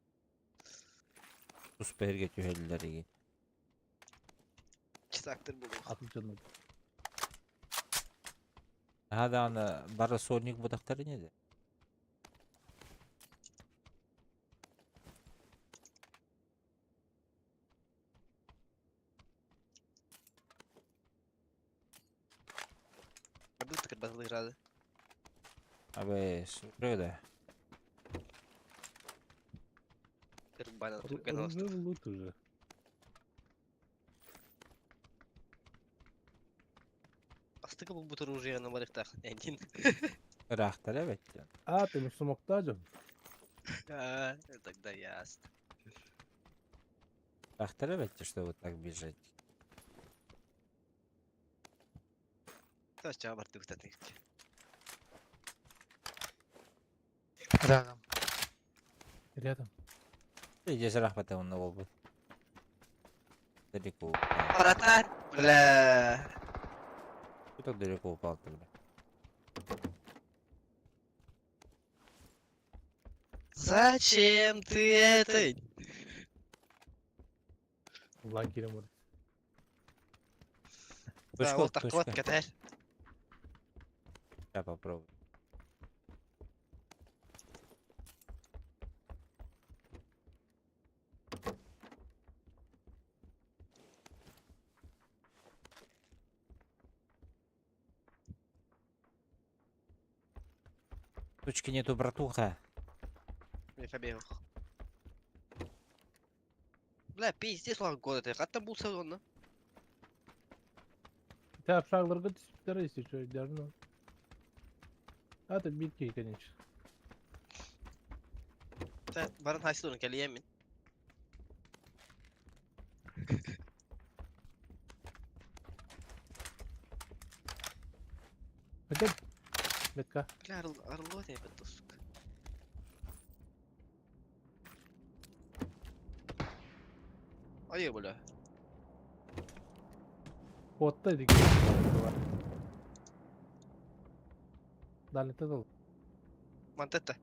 Sus behir geçiyor helleri. Çısaktır bu. Atıl canım. Hadi ana barra sonik budakları ne de? Abi tıkır basılı herhalde. Abi şurada. Kırık bana Türk'en olsun. Orada loot уже. Astık bu buton уже на морях так. Endin. Irak'ta evet. Yani. А, ты между смоктажем? Тогда ясно. Irak'ta evet что вот так бежать. Тоже чего борты встать. Рядом. Рядом. Здесь рахмата он нового был. Далеко. Вратарь! Бля. Ты так далеко упал тогда. Зачем ты это? Lan girin oraya. Да, Точка, вот так вот точка. катаешь. Я попробую. Точки нету, братуха. Я побегал. Бля, пиздец lan года ты. Hatta bu sezonda. Bir tane aşağıları gıt istiyorlar işte şöyle derine. Hadi bir kere конечно. Sen varın haysız onu gel yemin. Hadi. Metka. Bля, arılı ne yapıyorsun suka. Ayı bля. Bottaydık. Далее тыл. Mantetta.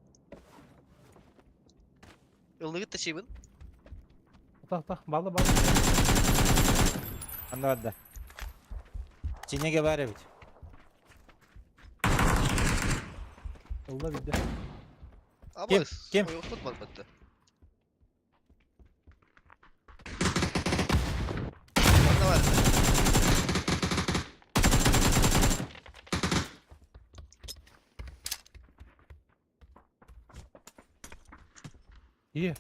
Yolunu git de şey bin. Так, балда балда. Anda anda. Сине говорить. Yolda bir de. Ama Kim? O yok futbol bitti. Bunda var. İyi.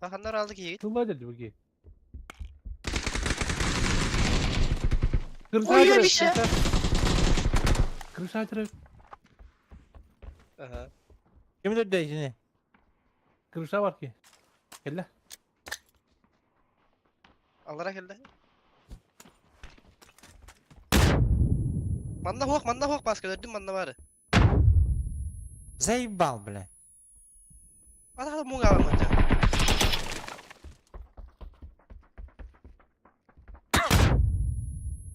Bakanlar aldı ki yiğit. Tıllar dedi bu ki. Uyuyormuş ya. Kırış açırı. Aha. Kim dur değişini? Kırışa var ki. Kelle. Alarak geldi. Manda hok baskı öldüm manda var. Заебал, бля. Ada mu gawa manja.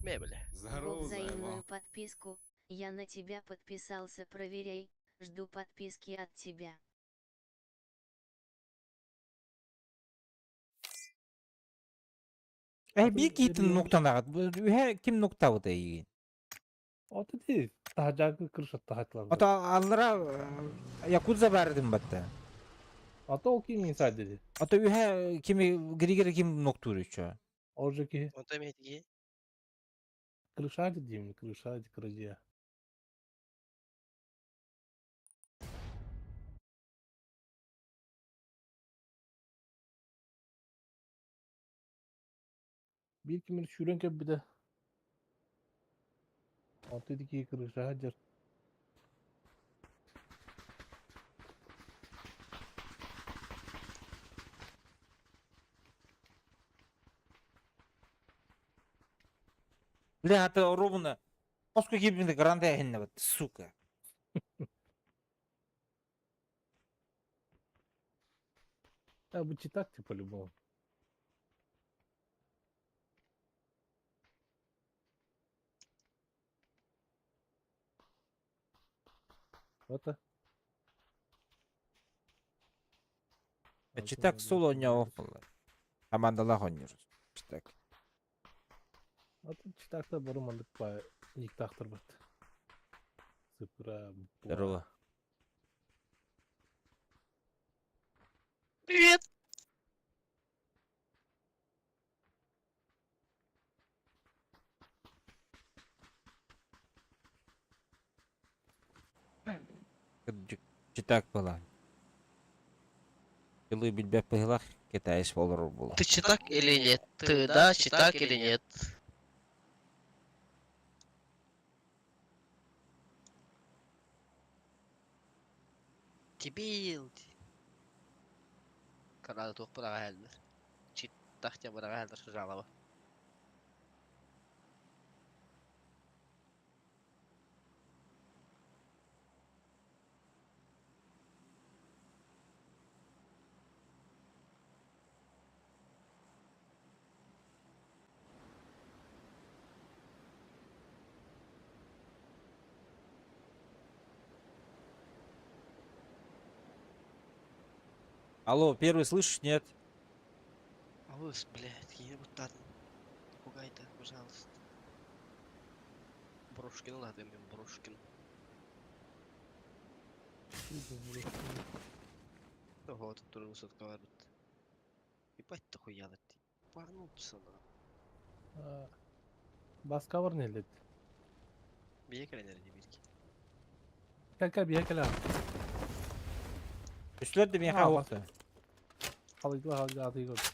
Мебель. Гол взаимную подписку. Я на тебя подписался, проверяй. Жду подписки от тебя. Bir gittin veriyorum. noktalar. Kim nokta bu da iyi. O da değil. Daha cagı kırışat daha etler. Ata allara Yakuza verdim batta. Ata o kim inside dedi. Ata ühe kimi giri kim nokta uğruyor. Oradaki Onta mehdiye. kırışaydı diyeyim. Kırışaydı kırıcıya. Bir kimin şuren ki bir de. Ortadaki kırışaydı. Бля, ата ровно. Осколько гибнет гранде хенне, сука. Ya bu çitaktı по-любому. Вот. Читак сол oynuyor falan. Komandalar oynuyoruz. Читак. Вот çitakta барумандык ба никтахтыр бат. Sıfıra. Здорово. Привет! Читак falan. Yılı bilbep bıhılak ketayış olur bu. Ты читак или нет? Ты да, читак или нет? Дебил. Канада тоқ бұраға әлдір. Читак те бұраға әлдір жалабы. Алло, первый слышишь, нет? Алыс, блядь, ебутарын. Пугай-то, пожалуйста. Брошкин надо мне, Брошкин. Ого, тут тоже высотка варит. Ебать-то хуяла ты. Погнуться надо. Baska var ne elde? Bir kere nerede bilgi. Gel bir yakala. Üstler de bir Ha, yaka bak. oldu. Halı adı gör.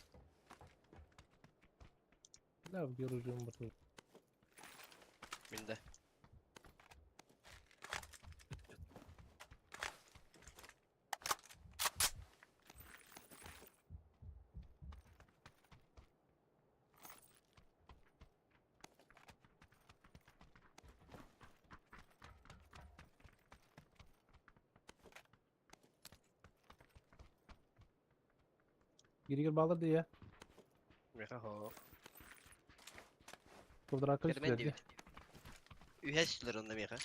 Ne göreceğim bakayım. Minde. Geri bağlar diye. Meha ho. Burada arkadaş Kermen diyor. verdi. Ühesler onda meha.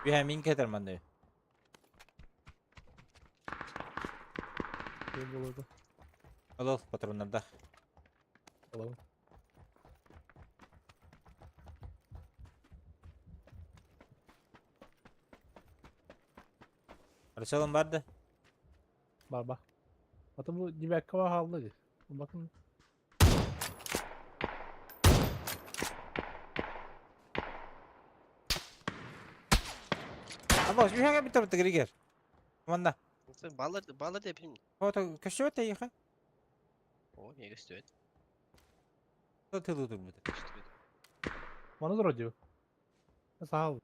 Bir hemin keterman diyor. Ne bulurdu? Al patronlarda. Alalım. Arısalım vardı. Bak. Hatta bu dibek var havlı. Bakın. Ama bir hemen bir tarafta geri gel. Komanda. Bağlar da yapayım. Foto köşe öte yıka. O niye gösteriyor? Tılı dur burada. Gösteriyor. Bana da radyo. Sağ ol.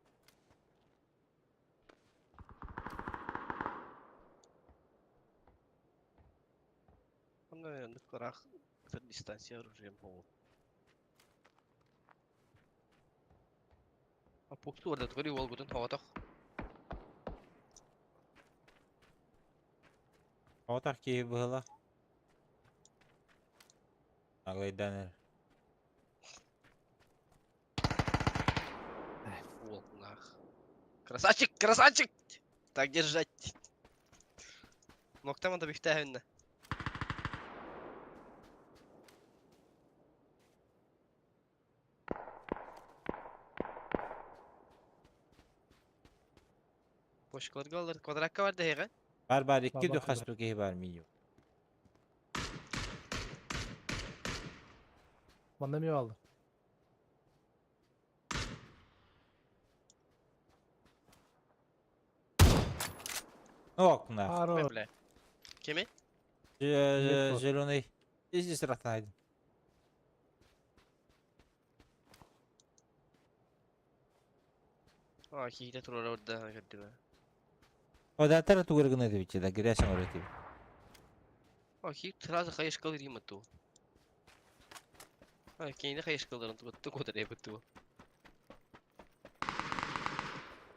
Onda kırak distansiya оружием по. А пукту орда тгори волгудун таватах. Otak ki bıhıla. Agaydan. Фул, нах. Красавчик, красавчик! Так держать. Ногтам надо бихтәһенне. Boşkalar kaldı. Kvadrakka vardı hege. Var 2 Baba, de hasbuki var miyo. Bana mı aldı? Okna. Aro. Bile. Kimi? Metro. Zielonej. Здесь ратайд. Aa ki de turlar orada geldi be. Oda tara tu gurguna de bichi da girasın oraya. Aa ki tırazı kayış kalır yiyeyim tu. Aa ki yine kayış kalır tu kadar yapıp tu.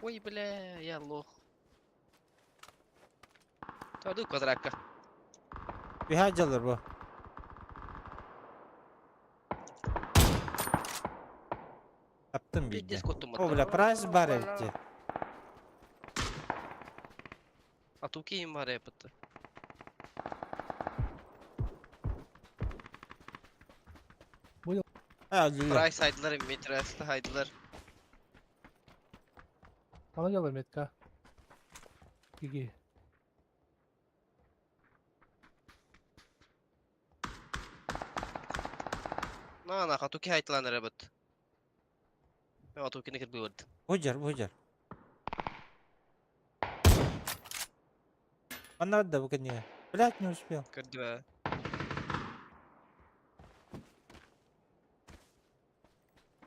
Ой, бля, я лох. Таду квадратка. Bir hacalar bu. Yaptım bir de. Пиздец коттум O bile price var elçi. А ту кейм var yapıttı. Ha öldüler. Price haydılar, Mitras'ta haydılar. Bana gel Metka. Gigi. Na, Hatuki haydılar yapıttı. Ben Hatuki'ni kırdı gördüm. Hujar. Она да выгоняй. Блять, не успел. Kırdı be.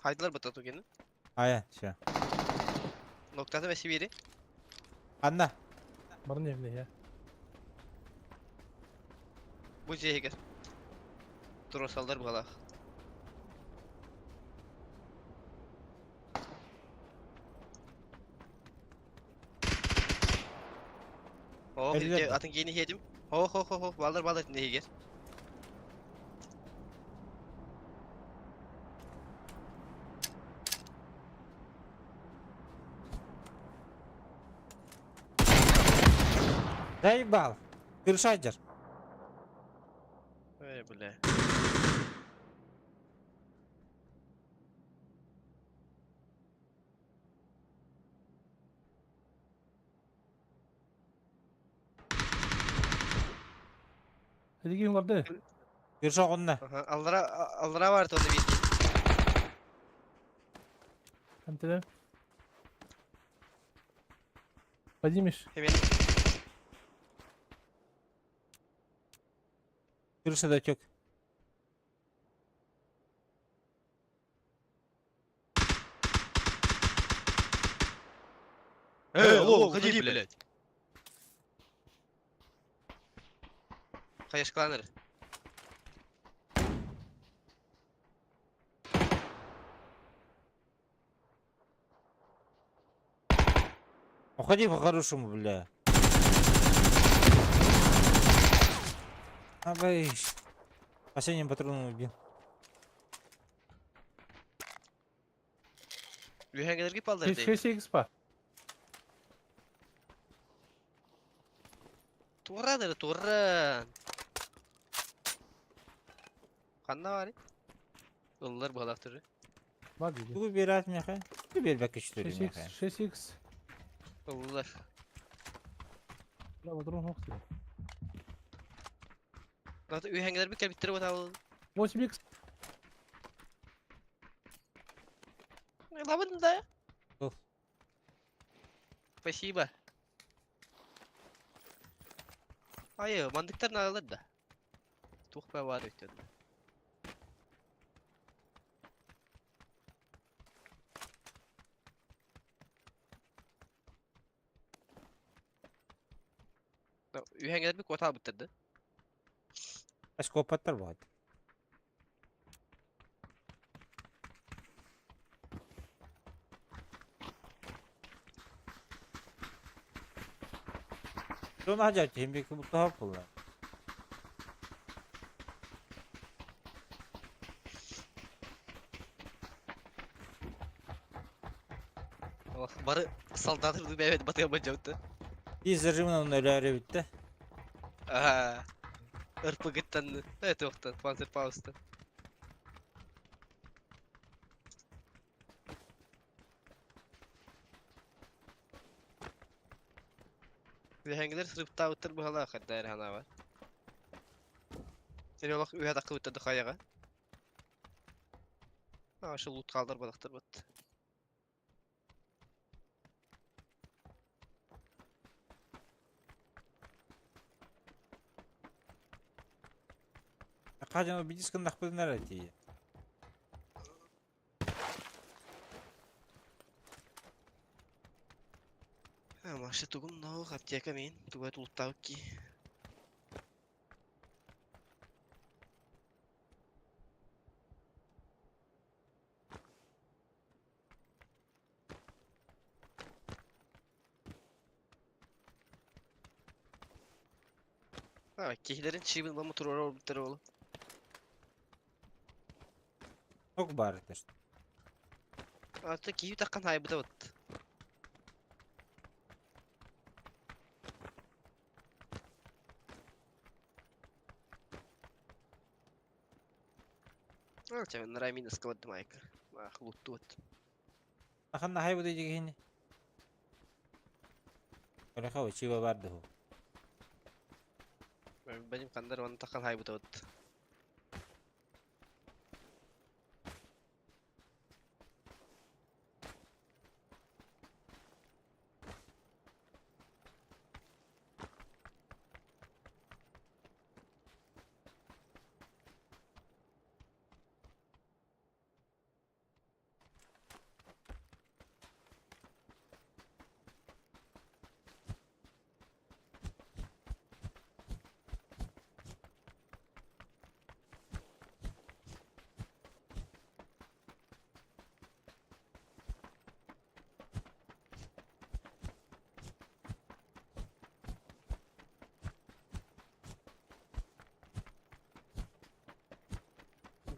Haydılar bu Hatuki'nin. Aya, все. Noktası ve siviri. Anna. Bana ne evine ya? Bu Zeyger. Trosallar bu kadar. Oh, Elbette. bir atın yeni yedim. Ho. Ballar Zeyger. Заебал. Кыршайдер. Ey bile. Hadi kim vardı? Kırşak onunla. Aha, Allara vardı orada bir. Hem de. Hadimiş. Hemen. Kırşı da kök. Oğlum, hadi блядь. Kayışkılanır. Уходи по-хорошему, бля. Абейш. Последним патроном убил. Ühengeler gibi aldı değil. Şey var. Turradır turran. Kanna var ya. Onlar bu halaftırı. Var dedi. Bu bir at meha. Bu bir bakış turu meha. Şey Onlar. La patron yok diyor. Zaten ühengeler bir kere bitirip atalım. Boş bir Lavın da. Of. Спасибо. Hayır, mandıklarını alır da. Tuhbe var ötede. Ühengeler bir kota bitirdi. Psikopattır bu hadi. Sonra hacı hem bir bu tuhaf bunlar. Barı saldatırdı Mehmet Batı'ya bacaktı. Izarımın öyle bitti. Aha. Irpı gittin. Evet yoktu. Panzer Faust'ta. Zehengiler sırıpta utur bu hala kadar hana var. Seni olak üye dakika utur kayaga. Ha şu loot kaldır badaktır battı. Kaçın bir diskin nakbı nerede? Ha maşa tugum no kaptiyaka min. Tugat loot tavuk ki. Ha bak kihilerin çiğbin mamı tur orbitleri oğlum. Çok bağırdı. Artık kihi takkan haybı da battı. Ha çaven naray min ıskavadım ayakı. Ah loot tuvat. Akın hay bu diyecek yine. Öyle kavga çiğ vardı o. Benim kandar onu takkan haybı da battı.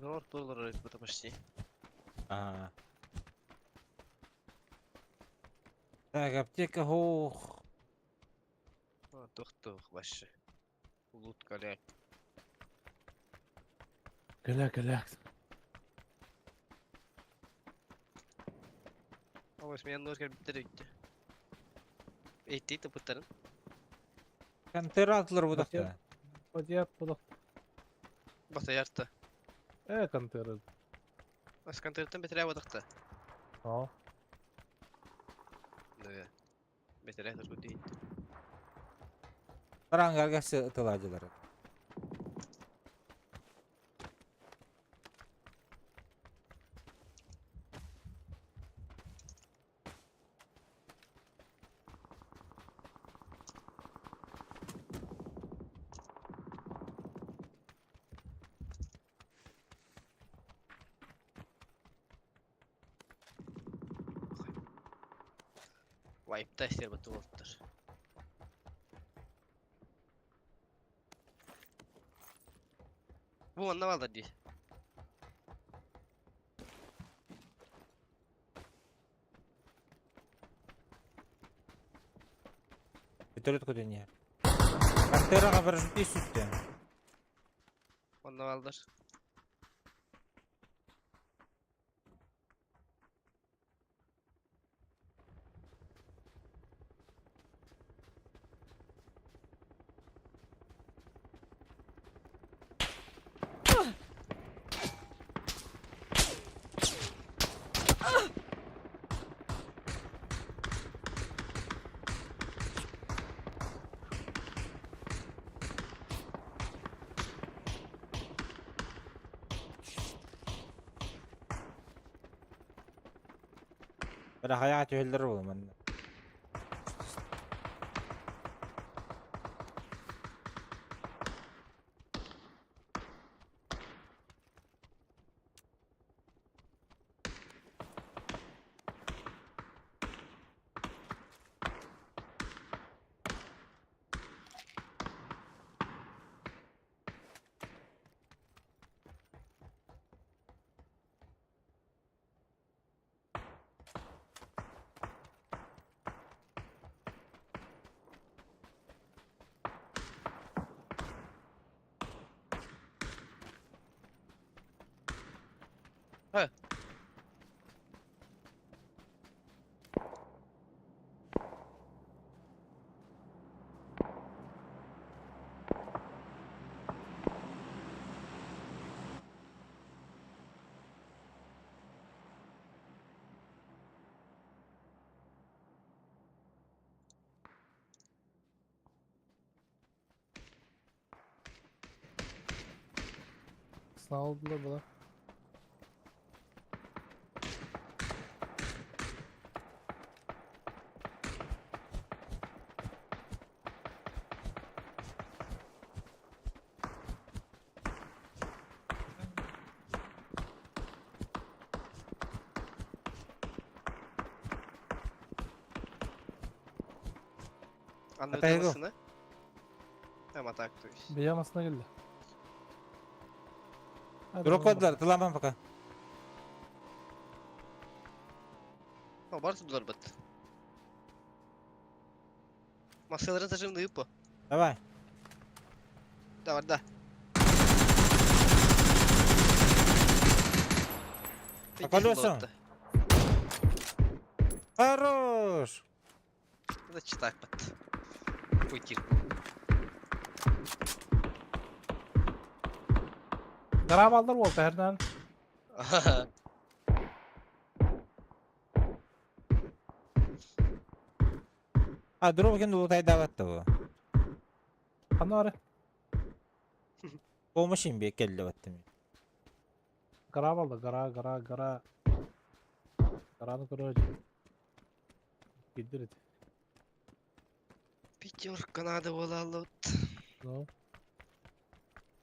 Zor dolar öyle bata başlayı. Aa. Так, аптека хух. Ha doktor başı. Loot kalak. Gel. Ama ismi yanına hoş gelip bitti gitti. Eğitti de pıtların. Контейнер atılır bu Bakayım. dakika. Hadi yap bunu. Bata yartı. Kantarı. Askan tırtın betire avadakta. Ha. Ne? Betire hızlı değil. Karangar gelse ıtılacıları. Wipe'da ister batı voltlar. Bu anlam aldı diye. Götürüt kudun yer. Контейнер kabarışıp üstte. Anlam aldılar. Böyle hayat öldürür oğlum ben. Sınav oldular bula. Anladın mısın? Tamam atak tuş. Beyamasına geldi. Hadi Drop oğlum koydular. Tılaman baka. Ha var tutdular bat. Masaların taşım da bu. Давай. Da var da. Bakalıyorsun. Хорош. Bu da çıtak bat. Uykir. Garab aldılar Volta herden. А, дроп кенде улутай даватты bu. Kanı arı. Olmuşum bir kelle battım. Garab aldı. Gara. Garanı kırıcı. Gidilir. Пятерка надо было лут. No.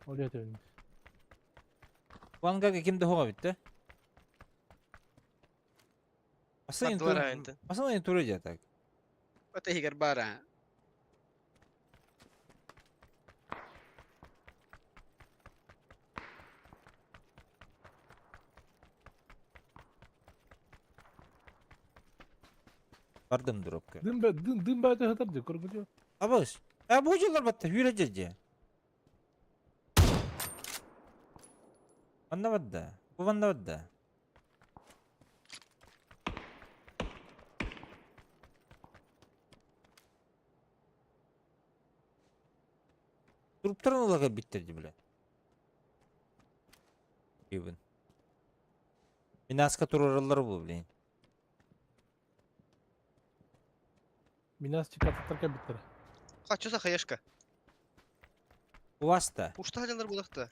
Oluyor tabii. Bu hangarga kimde hoga bitti? Attılar aynen. Asıl turacak tak. Это Игорь Бара. Vardım drop kör. Dün böyle hıdır diyor. Kurgucu. Abos. Ya bu yıllar battı. Yüreceğiz. Anlamadı da. Bu anlamadı da. Durup duran olarak bitirdi bile. Given. Minaska tur oraları bu bileyin. Minas çıkartırken bitir. Kaçıyorsa hayaşka. Bu vasta. Ушта аляндар булакта.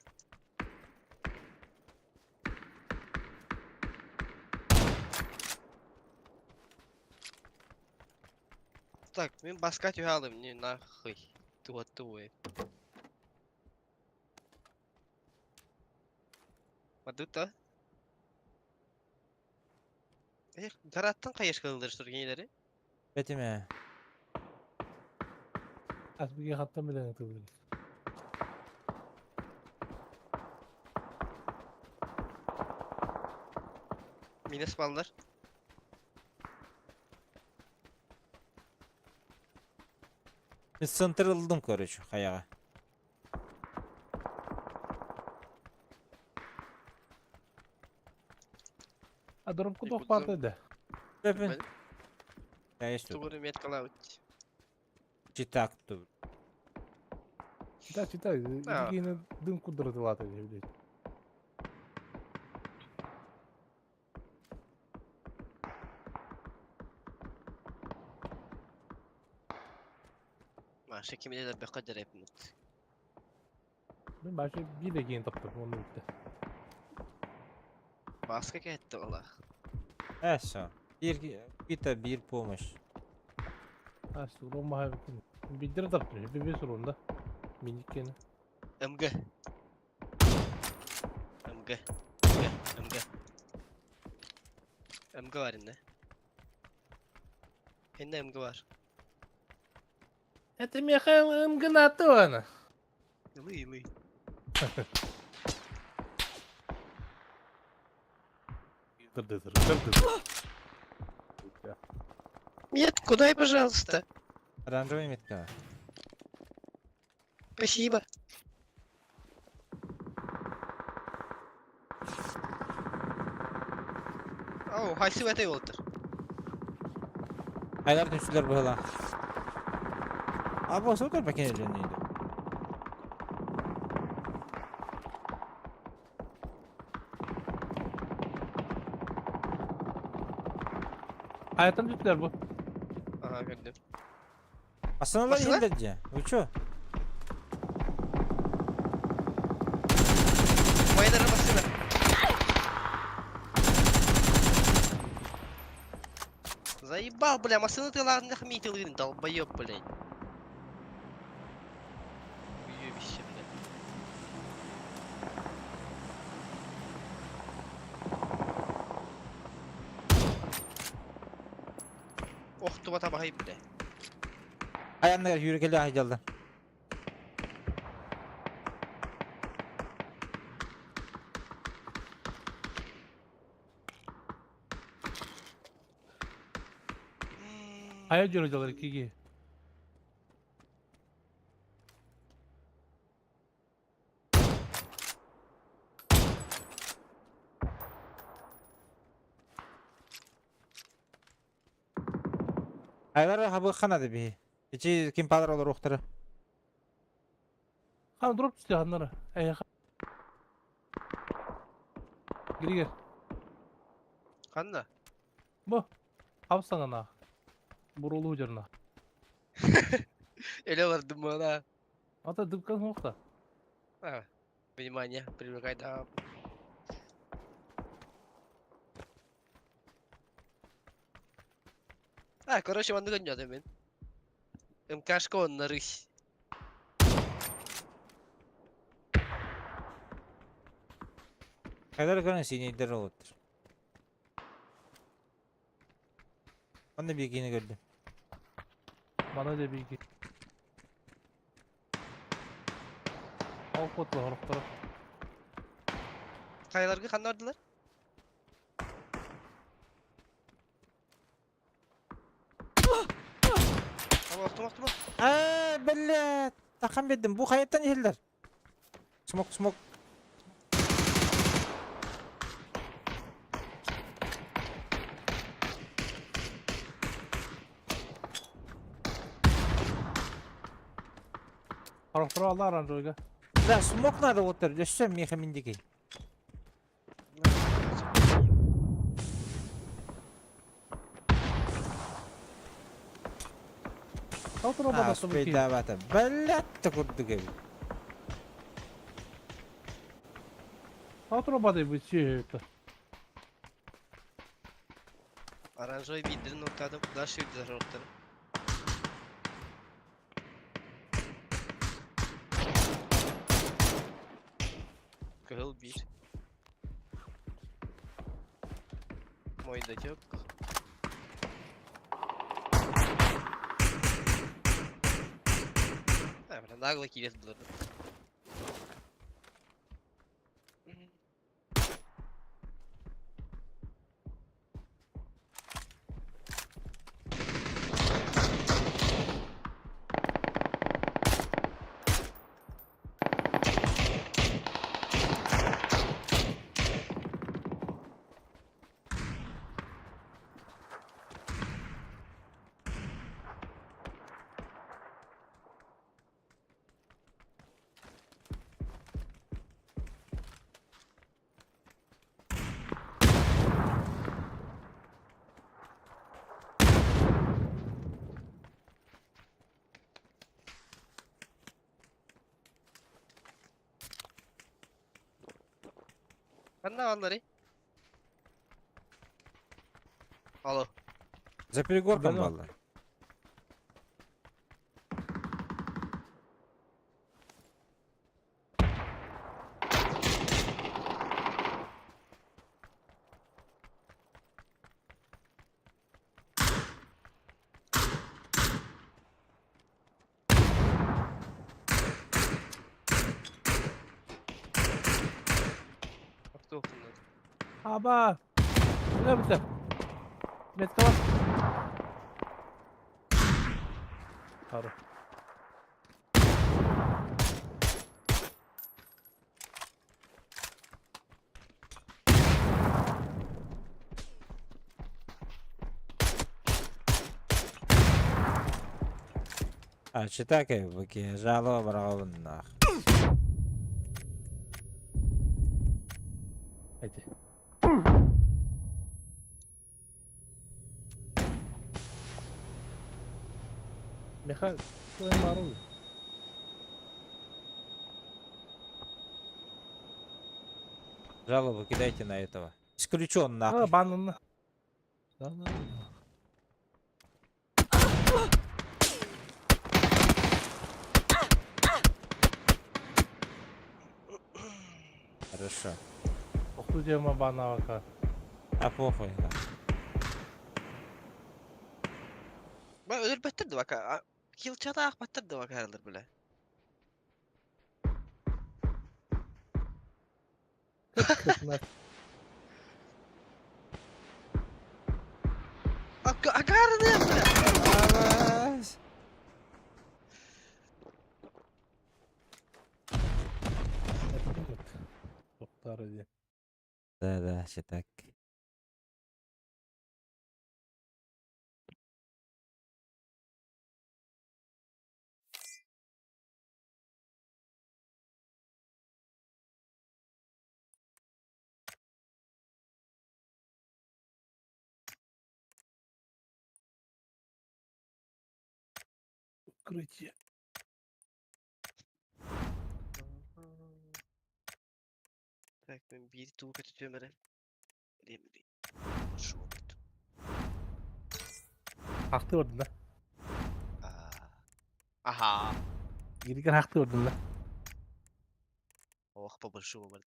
Так, мен баскать уялым, не нахуй. Туа. Мадута. Гараттан каяшка кылдырыштыр кенелери. Betime. Asbige hattan bile yatabilir. Minas ballar. Ben sentırıldım koruyucu ayağa. Ha durum kudok Yıkıldı. var dedi. Öpün. Ben- Ya işte. Тугуру меткалаут. Çitak dur. Читай. Да. Yine dün kudurdu diye. Маша кимдедер бекадер эпмут. Ben başka bir de giyin taptım onu bitti. Баска кетти вала. Eso. Bir помощь. Ha işte Roma hayatım. Bildirim taptım. Bir sorunda. Minik gene. МГ. МГ var indi. Ende МГ var. Это Михаил Мгнатона. Ылый. Дыр. Метку дай, пожалуйста. Оранжевая метка. Спасибо. Оу, хайсы в этой волтер. Aylar düştüler bu hıla. Abi o soğuklar bakın eğleniydi. Hayatım düştüler bu. Aha gördüm. Aslında Nasıl lan? yıldırıcı. Uçu. Bayılırım. Ебал, бля, машина ты ладно хмитил, долбоёб, блядь. Уебище, блядь. Ох, тубата багай, блядь. Аяннар yürgeli ayjaldı. Aya görüyorlar iki. Aylar habı xanadı bi. İçi kim padar olur oxtara. Han drop düştü hanlara. Geri gel. Kanna. Bu. Hapsana na. Burulu ucarına. Öyle vardım bana. Ata dıpkan nokta. А, внимание, привлекай, да. Короче, он догонёт, мен. МКшка он на рысь. Aylar kana sineyder oluttur. Onda bir yine gördüm. Bana da bilgi. Al kodla horuklara. Kaylarga kanlardılar. Tamam. Belle. Takam verdim. Bu hayattan yıllar. Smoke. Horuklara Allah aranjoyga. Da smoke nada otur. Düşsem miyemindeki. Otur o babası bu ki. Speyda bata. Belle tıkırdı gibi. Otur o babası bu ki. Оранжевый виден нокаdım. Дальше виден ротları. Kıl bir. Moyda yok. Hemen nagle kilit bulurdu. Ben ne anları? Alo. За перегорком Да-да. балла. Baktı okundu. Aba. Ne bitti? Metka var. Harı. Читаке, баки, жало браунах. Haydi. Михаил, твой мару. Жалобу кидайте на этого. Исключен нахуй. Баннын. Хорошо. Охту дема бана вака. А похуй, да. Bak ölür batırdı bak. Kill çata ak batırdı bak herhalde böyle. Kısmet. Akardı ya böyle. Avaz. Doktor diye. Да, ще так. Укрытие. Tak ben bir tuğ tutuyorum böyle. Önemli değil. Şu oldu. Haklı vurdun lan. Aha. Girken haklı vurdun lan. Oh baba şu oldu.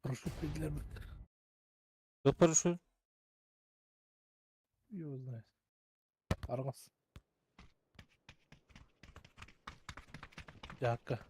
Прошу dediler mi? Кто парашют? Его знает. Aramaz. Yakka.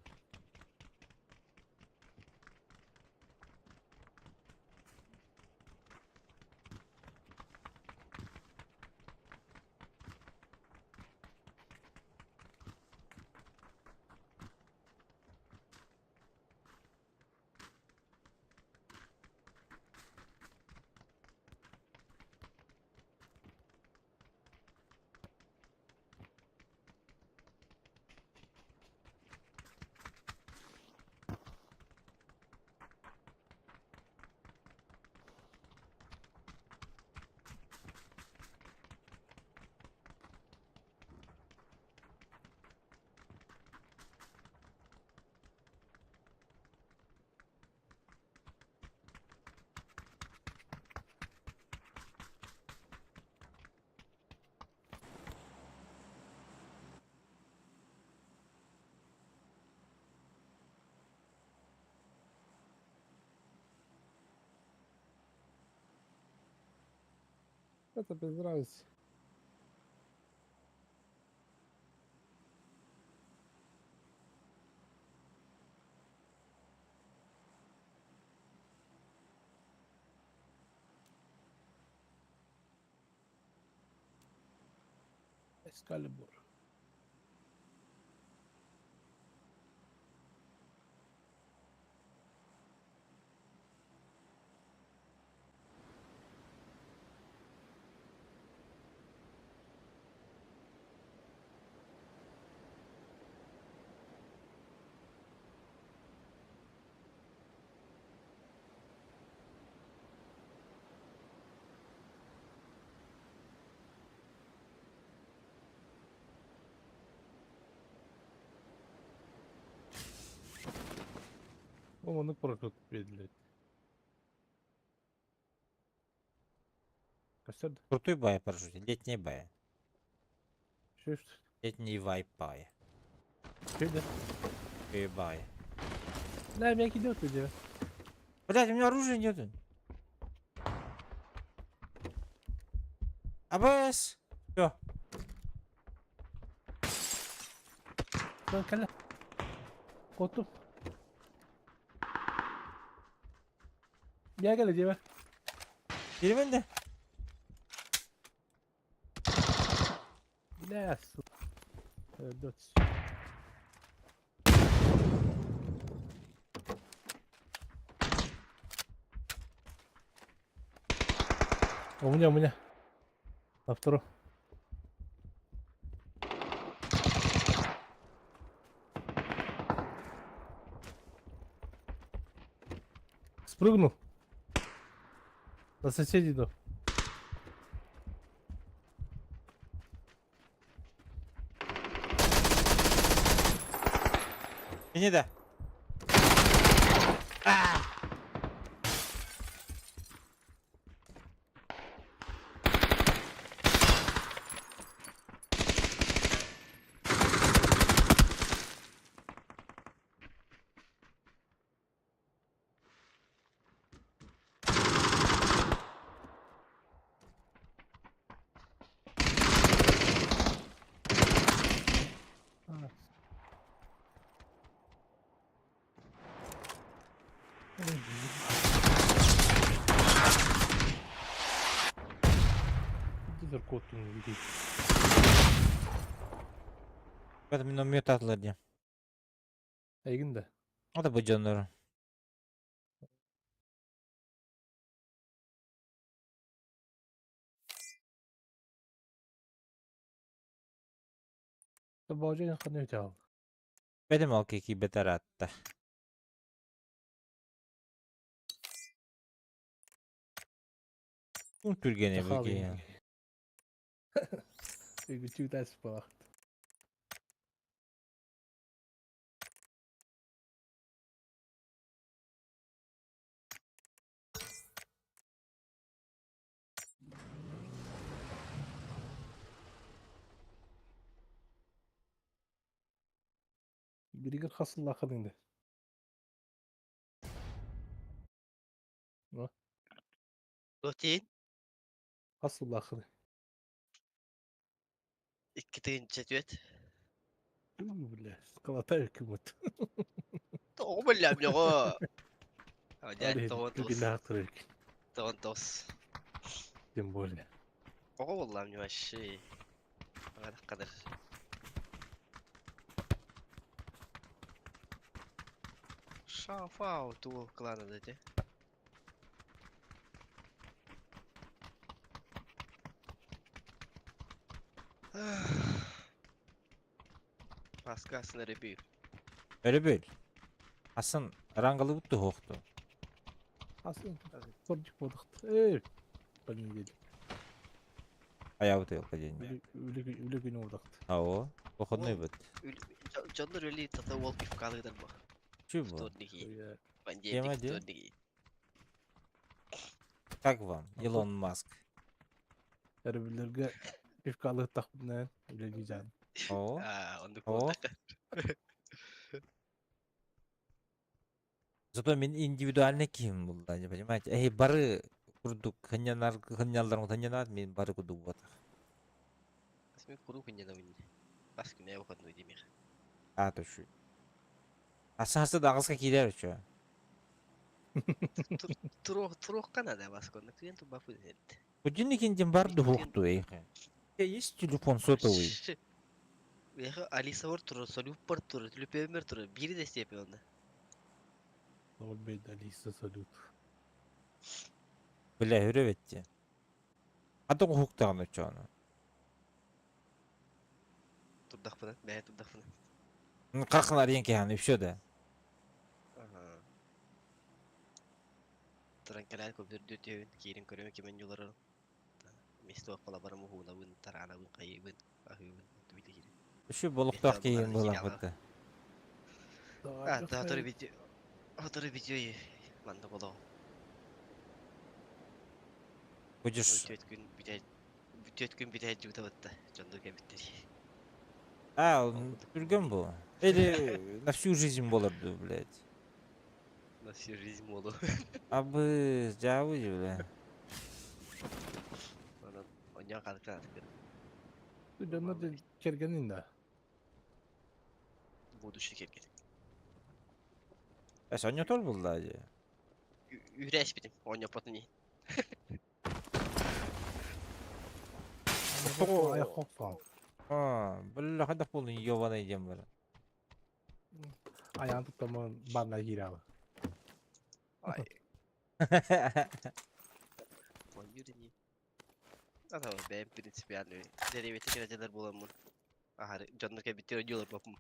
Это без разницы. Excalibur. Onu prototip belirledi. Gösterdi. Крутой бай парашют. Летний бай. Shift. Летний вайпай. Şöyle. Бай. Ne belki gidiyor diyor. Блядь, у меня оружия нету. АБС. Все. Lan kelle. Kotum. Gel gel diyor. Biri bende. Ne yazsın? Dört. У меня. На втором. Спрыгнул. На соседей, да. Beni de. А. Иди за кот, не видит. Ben minnomet attılar diye. Egin de. O da bu canları. Sen bağcı yakın ne cevap? Benim o keki beter attı. Bu Türkiye'ne bu ki ya. Küçük ders bak. Biri gir hasıl lakın indi. Rutin. Hasıl lakın. İki tığınca düet. Bile. Skalata hükümet. Doğru mu lan yok? Hadi Hadi doğru Türkiye'de dos. hatırlık. Doğru dos. Dem böyle. Oğlum vallahi yok şey. Bana kadar. Şafa o tu klanı dedi. Paskasını review. Öyle böyle. Hasan rangalı buttu hoqtu. Hasıl. Sorcuk bodık. Evet. Ben dedim. Ayağı buttu yok diyeyim. Öyle günü oradaktı. Ha o. Okunmuyor Oğlum. bud. Canlar öyle tata wall pif kalıdır mı? Şu bu. Tutorniki. Ya. Bence Yemedi. tutorniki. Как вам, Elon Musk? Erbillerge ifkalı takımdan öyle diyeceğim. O. Onu O. kontak. Zато men индивидуальный кийим булду, понимаете? Бары курдук, хынялдарың хынянат, мен бары курдук вот. Asmi kuru kunyana winni. Pas güneye bakın öyle demir. А, то şu. Аса дагыска килер şu. Turuq kanada bas konuda. Kuyen tu bafu dedi. Будильникин барды хоqtu эйхе. Есть телефон сотовый. Veya Alisa var turu, Solupar turu, Tülüpemer turu. Biri de şey yapıyor onda. Ol beydalıysa salut. Бля, hörevetти. Ата хоqtagın çağını. Turdak falan. Ben turdak falan. Qırqınlar yenke yani всё da. Aha. Tranquilal ko bir dütüyün. Kirin körüme kimen yolarım. Misto kala barımı hula wın tarana wın kayı wın. Ahı wın. Tübili giri. Şu boluqtaq keyin Bunlar bolaq iki bitti. Daha video. Hatırı videoyu. Manda bolo. Bujur. Bütün gün bir de cüda bitti. Canlı bitti. А, Түрген bu. Или на всю жизнь боларdı, блядь. Nasıl rizm oldu? Абы, жабы же, бля. Bana oynayan kalkar artık. Canlar da kergenin de. Bu düşük erkek. Ya sen yatır buldu acı. Üreş bitim. Oyna patını. Ayak koksan. Ha, billa hadi bulun yovana yiyeceğim böyle. Ayağını tutamam bana gir abi. Ay. Oynuyor ni. Ama ben prinsipiyel. Derivete gireceler bulamam. Aha canlı bitti oynuyorlar bakım.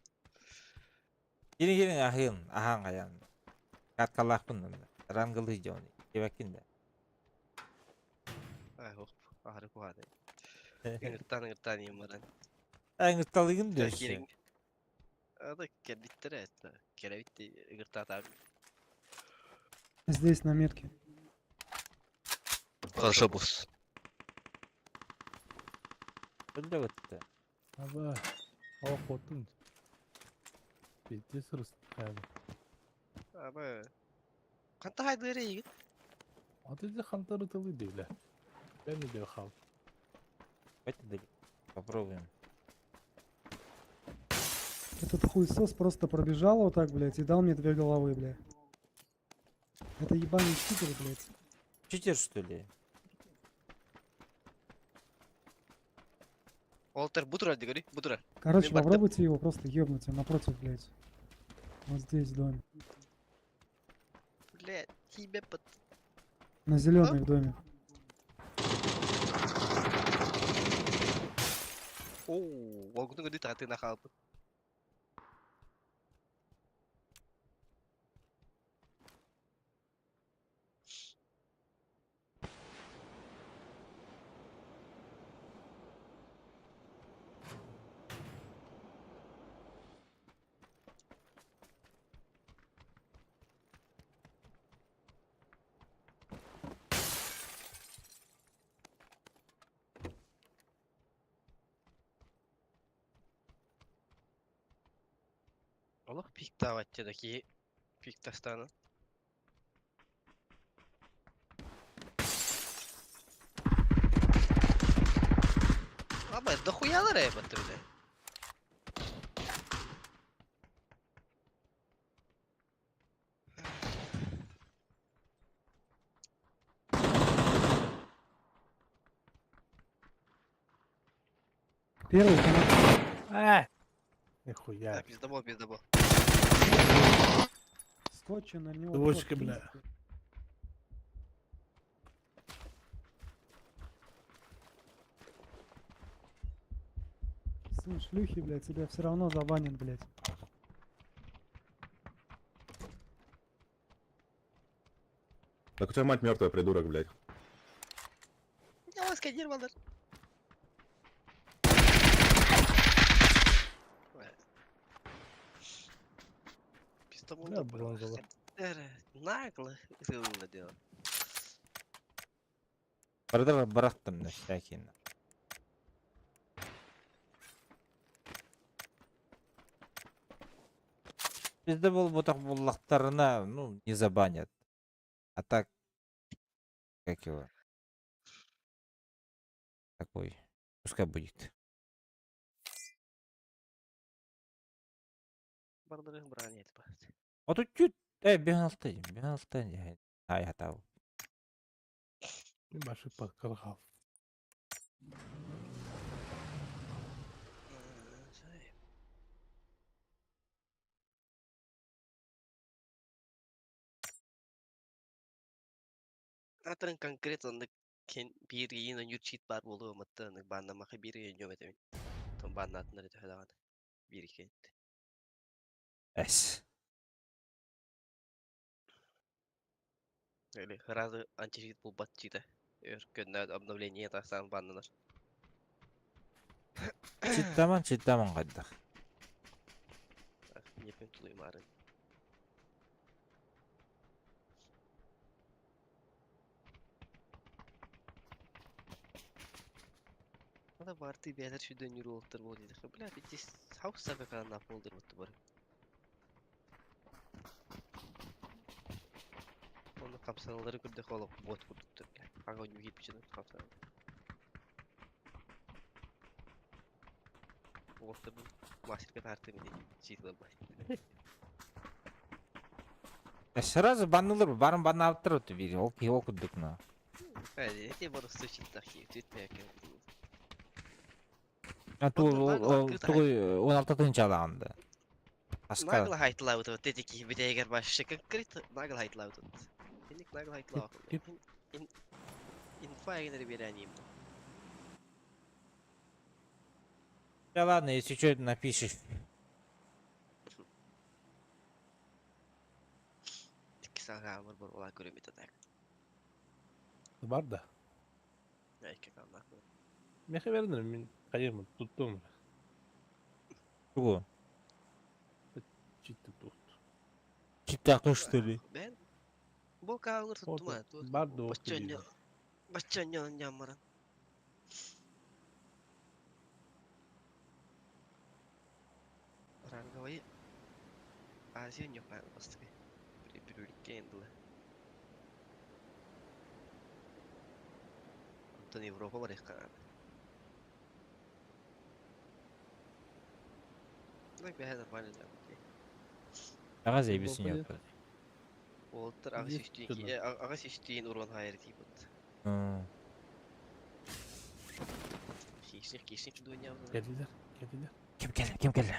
Gelin gelin ahın, ahan kayan. Kat kalak bundan da. Рангылы идем. Кебекин Ай, хоп. Ахыры куады. Ыңыртан ем баран. Аңысталыгын дөші. Керең. Ада келбиттер әтті. Келебитті ыңыртатам. Здесь на метке. Хорошо, босс. Öldü gitti. Аба, ау қотын. Бетте сырыс қайды. Aba. Kanta haydırı iyi. Атыды хантары тылы дейлі. Ben de хал. Давайте попробуем. Этот хуесос просто пробежал вот так, блядь, и дал мне 2 головы, блядь. Это ебаный читер, блядь. Читер, что ли? Олтер бутура говори, бутура. Короче, Ебать, да- попробуйте его просто ебнуть, он напротив, блядь. Вот здесь, в доме. Блядь, тебе под... На зеленый в доме. Оу, вагону годи таты на халпы. Allah pik davatçıdaki pik tastanı. Ama da хуяlar ya battı bile. Первый канат. Нихуя. Ha, bizde bu, bizde bu. Скотча на него. Дочка, просто бля. пиздец. Сын шлюхи, блядь, тебя все равно забанят, блядь. Так у тебя мать мертвая, придурок, блядь. Ya o сканировалар. Bizde bu Бля, da бронзовый. нагло сделано дело. Бардыр барақтым да шәкин. Бізді бұл бұтақ бұллақтарына, ну, не забанят. А так, как его? Такой, пускай будет. Бардырын бран етпәс. А тут чуть, бен алты, ай, атау. Башы покалғал. Атын конкрет онда bir yine yurtçit бар болуы мытты аны баннамақы bir yine жөметемін. Том банна атындар ете хадаған. Bir iki etті. Әс. Öyle сразу античит бұл батчита. Өркөнді обновление тастан баннанар. Читтаман қайдақ. Непен тулайым арын. Ада барты бәлер шүден юру олттыр бол дейді. Бля, бетес хаус сака кана наполдыр бұтты бары. Оны қапсаналары күрді қолып бот күрдіктір. Аға өне кетіп жедім қапсаналары. Олттыр бұл мастерка тарты мен дейді. Жетіп албай. Сразу баннылыр, барын банна алып тұр өті бері, оқыдық на. Әді, әте бары стучит тахи, түтмей әкен. Туғой 16-тынчы алағанды. Нагла хайтлау тут, эти ки бедегер башы конкрет нагла хайтлау тут. Эник нагла хайтлау. Инфа егенері берәнейім. Да ладно, если что, напишешь. Instagram'ı var ola göremedi de. Var da. Belki kalmak. Mehe veririm min kayırmı tuttum. Bu. Ciddi tut. Cidden kıştırı. Ben bu kavga tuttum ha. Var da oktu Başçanya. değil. Başçanya yanmaran. Rangavayı Azien yok ben bastık. Bir ülke indiler. Ondan Avrupa var ya kanal. Ne bir hedef var ya. Aga zeybesin Futbol yok. Oldur ağa Yes, seçtiğin canım. ki ağa seçtiğin urban hayır deyip ot. Hı. Kesinlik dünya var. Geldiler. Geldiler. Kim geldi? Kim geldi?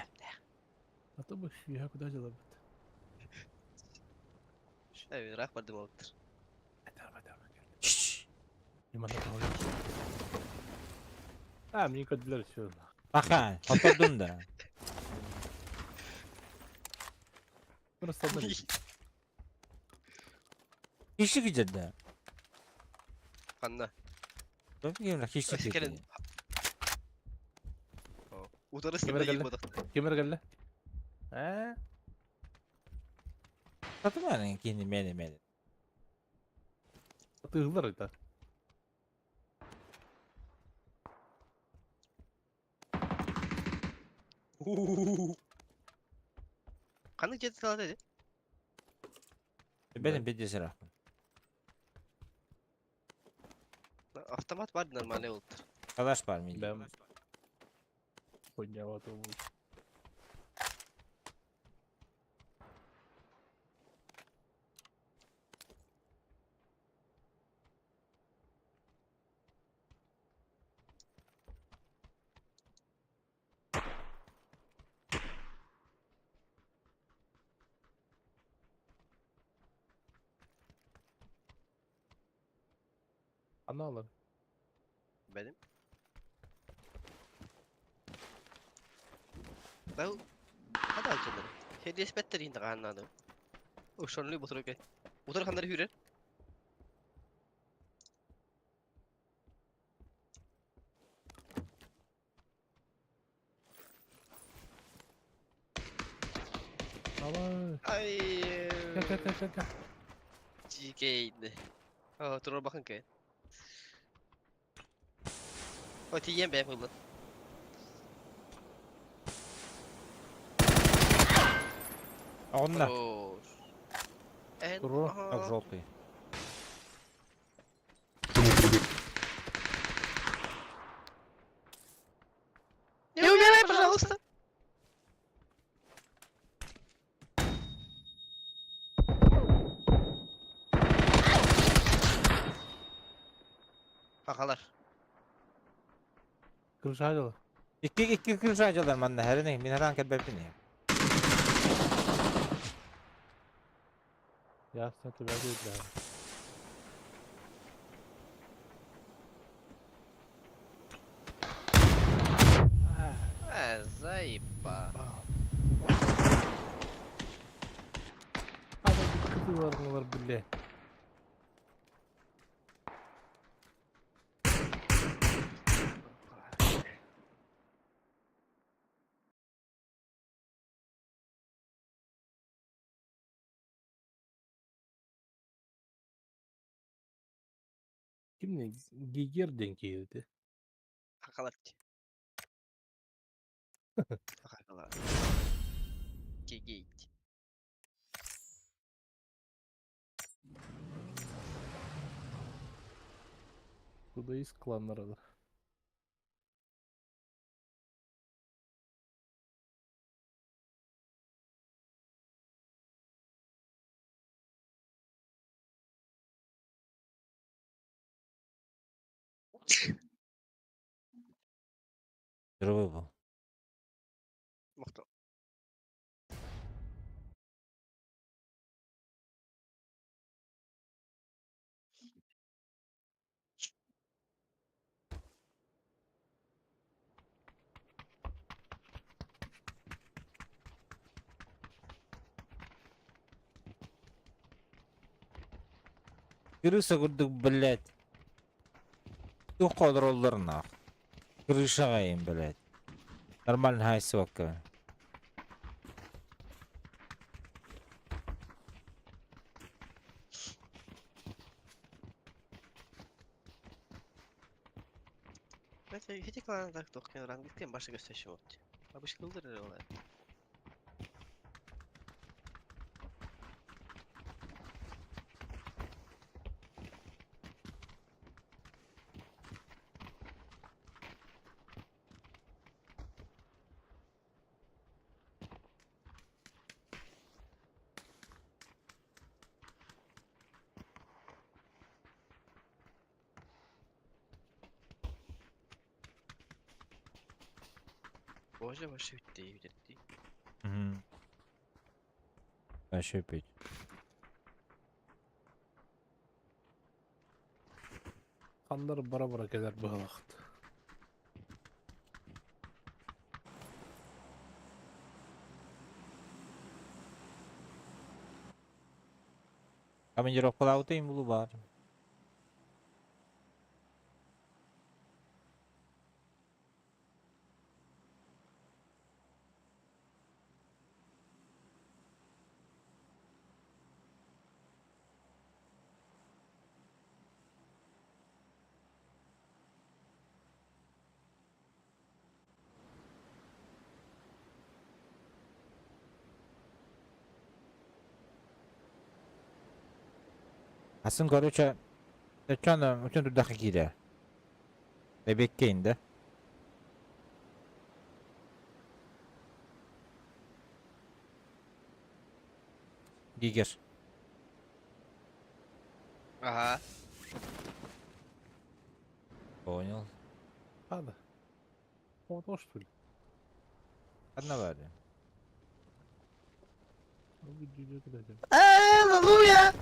Hatta bak şu ya kadar cadı. Evet rak var demektir. Hadi. Şşş. Limanda kalıyor. Ha min kadar şu. Bakın. Oturdun da. Burası da Hiçlik içinde. Kanna. Ben bilmiyorum hiçlik Sikerin. içinde. Udarısı Kemer da geldi. yılmadık. Kemer geldi. He? Satın verin kendi meni. Tığlar da. Kanı cedi sağ dedi. Benim bir dizi rakım. Avtomat var normal ne oldu? Arkadaş var mıydı? Ben Konya bu. Ana alır. Benim. Ben hadi alacağım. Hediye spetleri indi kanlandım. O şonlu bu tarafa. Bu tarafa kanları hürer. Ama Ay. gel. GK indi. Dur bakın ki. O tiyem ben bunu. Onlar. Хорош. Здорово. Yok желтый. Не умирай, пожалуйста. Akalar. Kırışa cadı. İki kırış ağacılar bende. Her ne? Min her anket bebin ya. Ya sen de belki de. Заеба. Hadi bir kızı var bile. Kim ne? Giger denk geldi. Akalar. Akalar. Gigit. Buradayız klanlara da. Dırvı bu. Muhtem. Крыса курдук, блядь. Тух контролларына. Крыша гайым, блядь. Нормально хайсы вакка. Это эти кланы так только не ранг биткен башы gösterişim oldu. Abış kıldır öyle. Боже, başı bitti iyi bitti. Угу. Вообще пить. Kanlar bara bara gelir bu vakit. Командировкалар утайын булу бар. Aslında короче, çana bütün durdaki gire. Bebek indi. Giger. Aha. Понял. Hadi. O da hoş değil. Одна варя. O videoya gideceğim. Аллилуйя!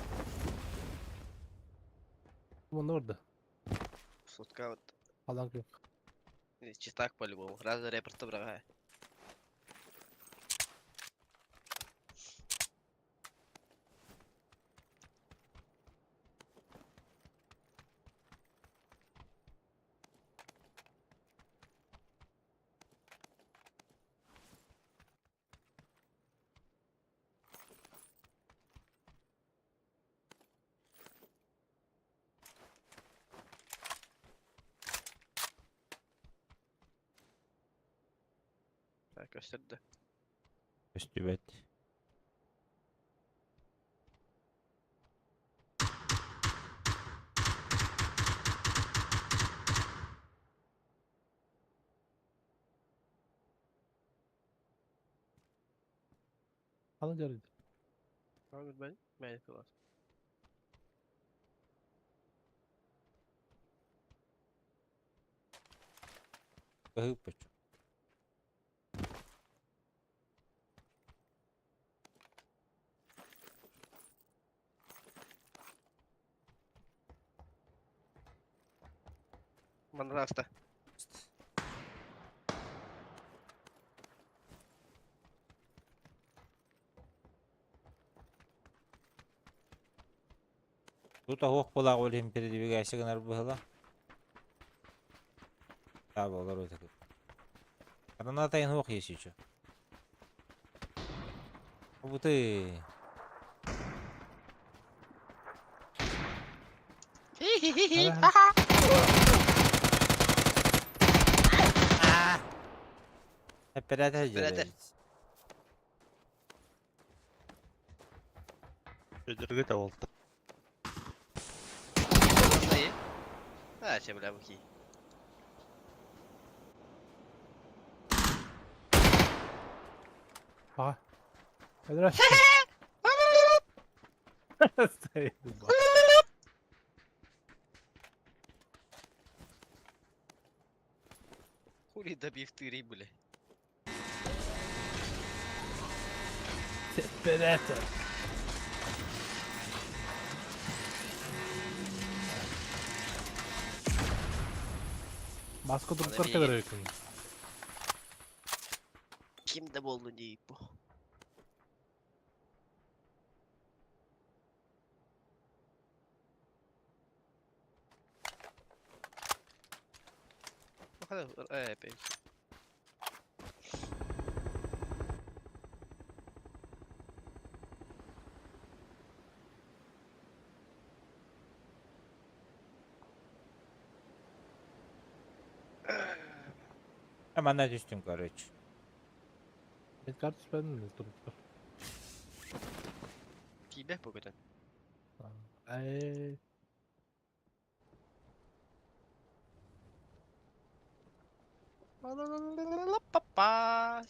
Bunlar orada. Сутка вот. Alan kim? Чистак по-любому. Раз репорта брага. Так, gösterdi. Üstübet. Alın carıydı. Abi ben yapıyorlar. Гыпач. Bana rasta. Тут агох була олим передвигайся гнар была. Да, болар өтө көп. Гранатайын ох есть еще. Буты. Оператор Оператор. Ödürgü de oldu. Dayı. Ha şey bile bakayım. Aha. Hadi lan. Saydım bak. Хули добив ты рибули. Separator. Masko durduklar bir- kadar yakın. Kimde boldu deyip bu. Hadi peki. Hemen ne düştün kardeş? Kardeş ben mi durup dur. Feedback bu kadar. Eee. Papa.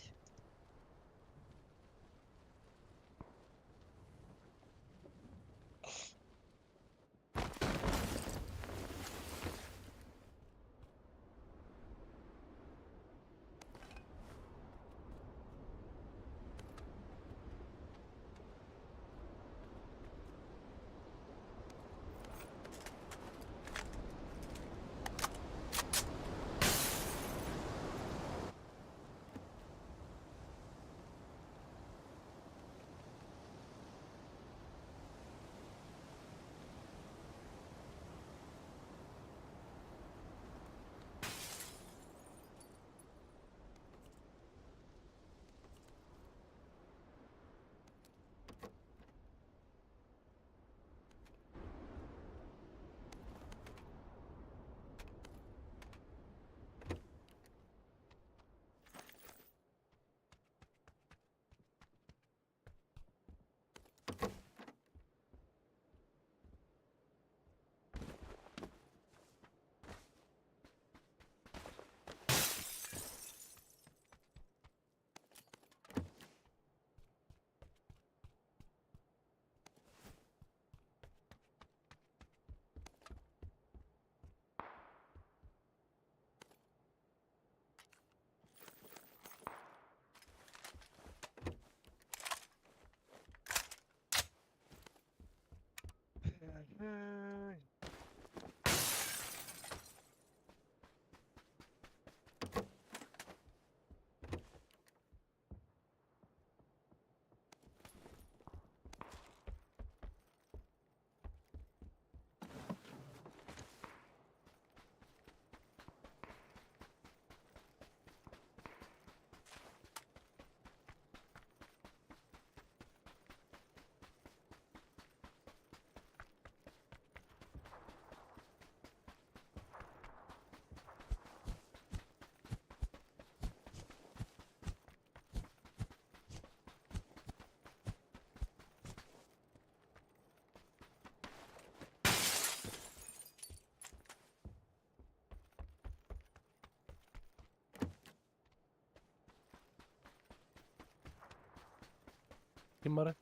Kim var?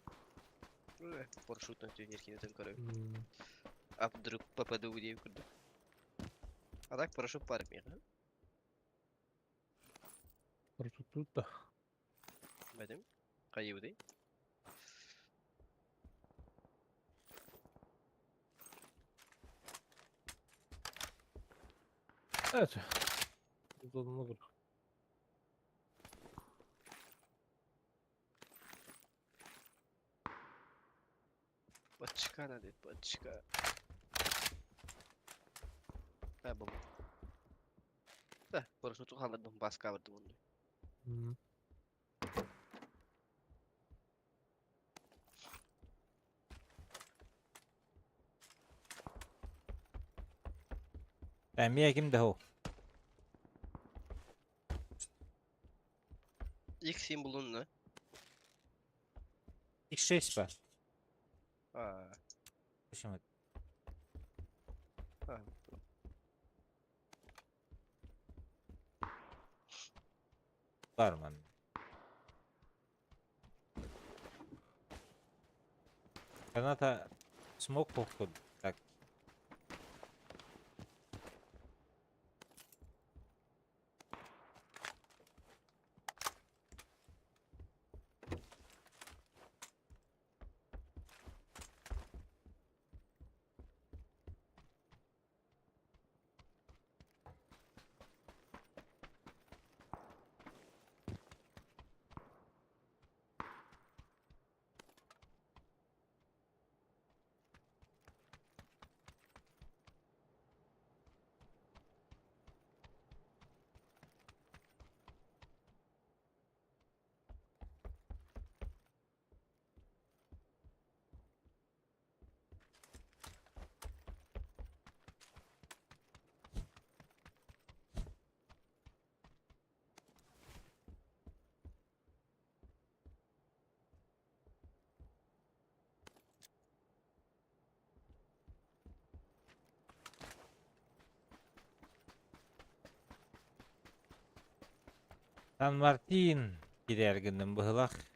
Парашютный тренер кинетен корой. Hmm. А вдруг попаду в девку. А так парашют парк мира. Paraşüt da. Benim. Kayıp değil. Evet. Uzanına bırak. Бачка надо, бачка. Ha bu. Da парашюту қалдырдым, басқа бірді мұнды. Hmm. Ben bir kimde o? İlk simbolun ne? X6 var. Aa, Düşünmedim. ha. Var mı? Kanata smoke koktu. Tak. San Martin giderginden bıhılak.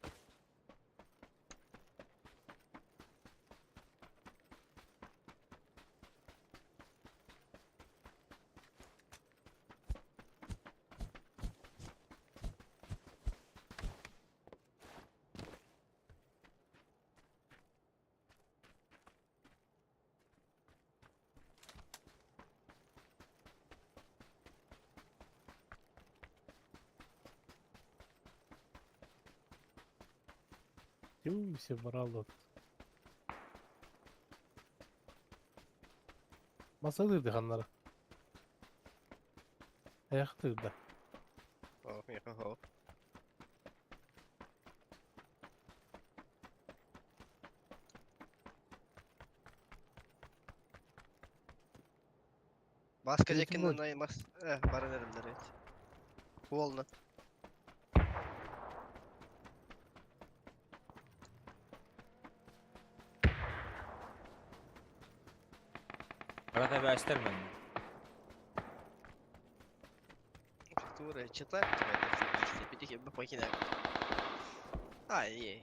Юй, все баралды. Masa kırdı hanları. Ayak kırdı. Oh, yaho. Baska Eğitim cekinden rol. daymaz. Bana verimler evet. Bu oldu. Arada bir açtır beni. Фактура, читаю тебя, пятихи, покинем. Ай,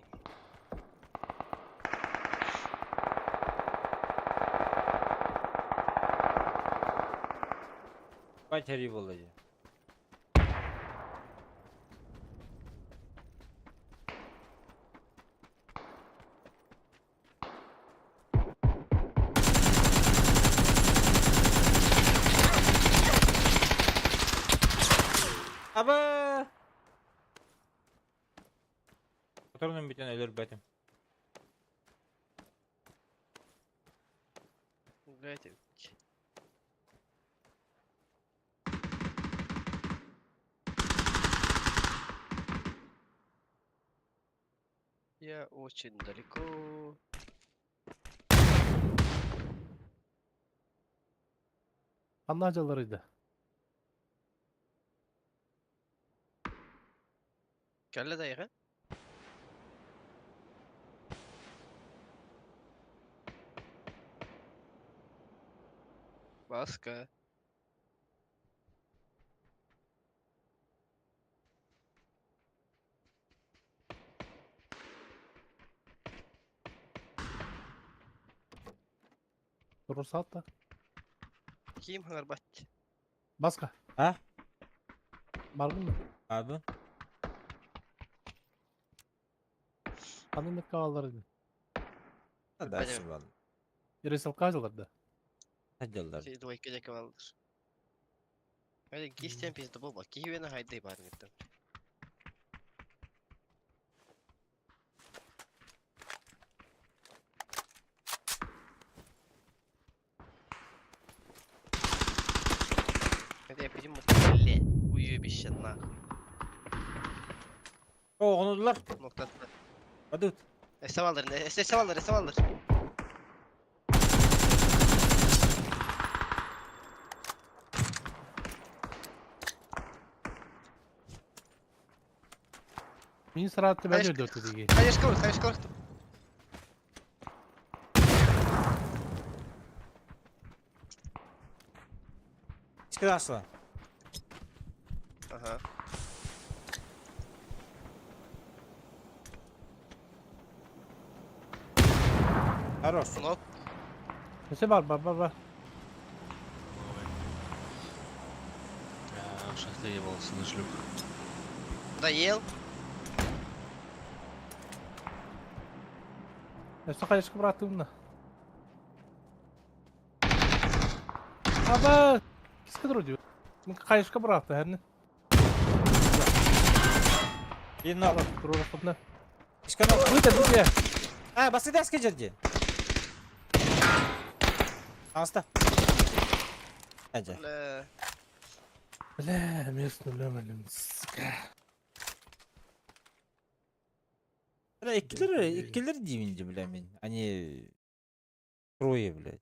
Kaç herif olacak? Aba! Motorun bir tane ölür betim. гайте. Я очень далеко. Anlacalarıydı. Kelle dayı. Baska. Durursa atla. Kim hangar bat? Baska. Ha? Margın mı? Abi? Kanın net kavallarıydı. Hadi Benim. açsın valla. Resel kaçalardı. Hadi yollar. Şey duayı gece kavaldır. Hadi gisten pizde bu bak. Ki beni haydi bari gittim. Hadi yapayım mı? Kelle. Uyuyor bir şey lan. O onurlar. Noktada. Hadi ut. Esevaldır. Esevaldır. Esevaldır. Min sıraatlı ben Hayır, öldü ötedeki. Hayır kavur. Hayır kavur. Çıkır aslan. Aha. Хорош. Nok. Nese var. Доел. Nese kayışkı bıraktığımda. Aba! Pis kadar ödüyor. Kayışkı bıraktı her ne. Yeni al. Durur ne? Çıkar al. Bu da diye. Ha basit eski cerci. Hasta. Ece. لا. Bilem bilemedim. Böyle ikileri deyince bile min. Hani Troye bile.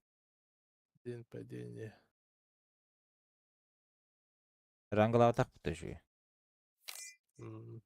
День падения. Rangala atak bu taşıyor. М.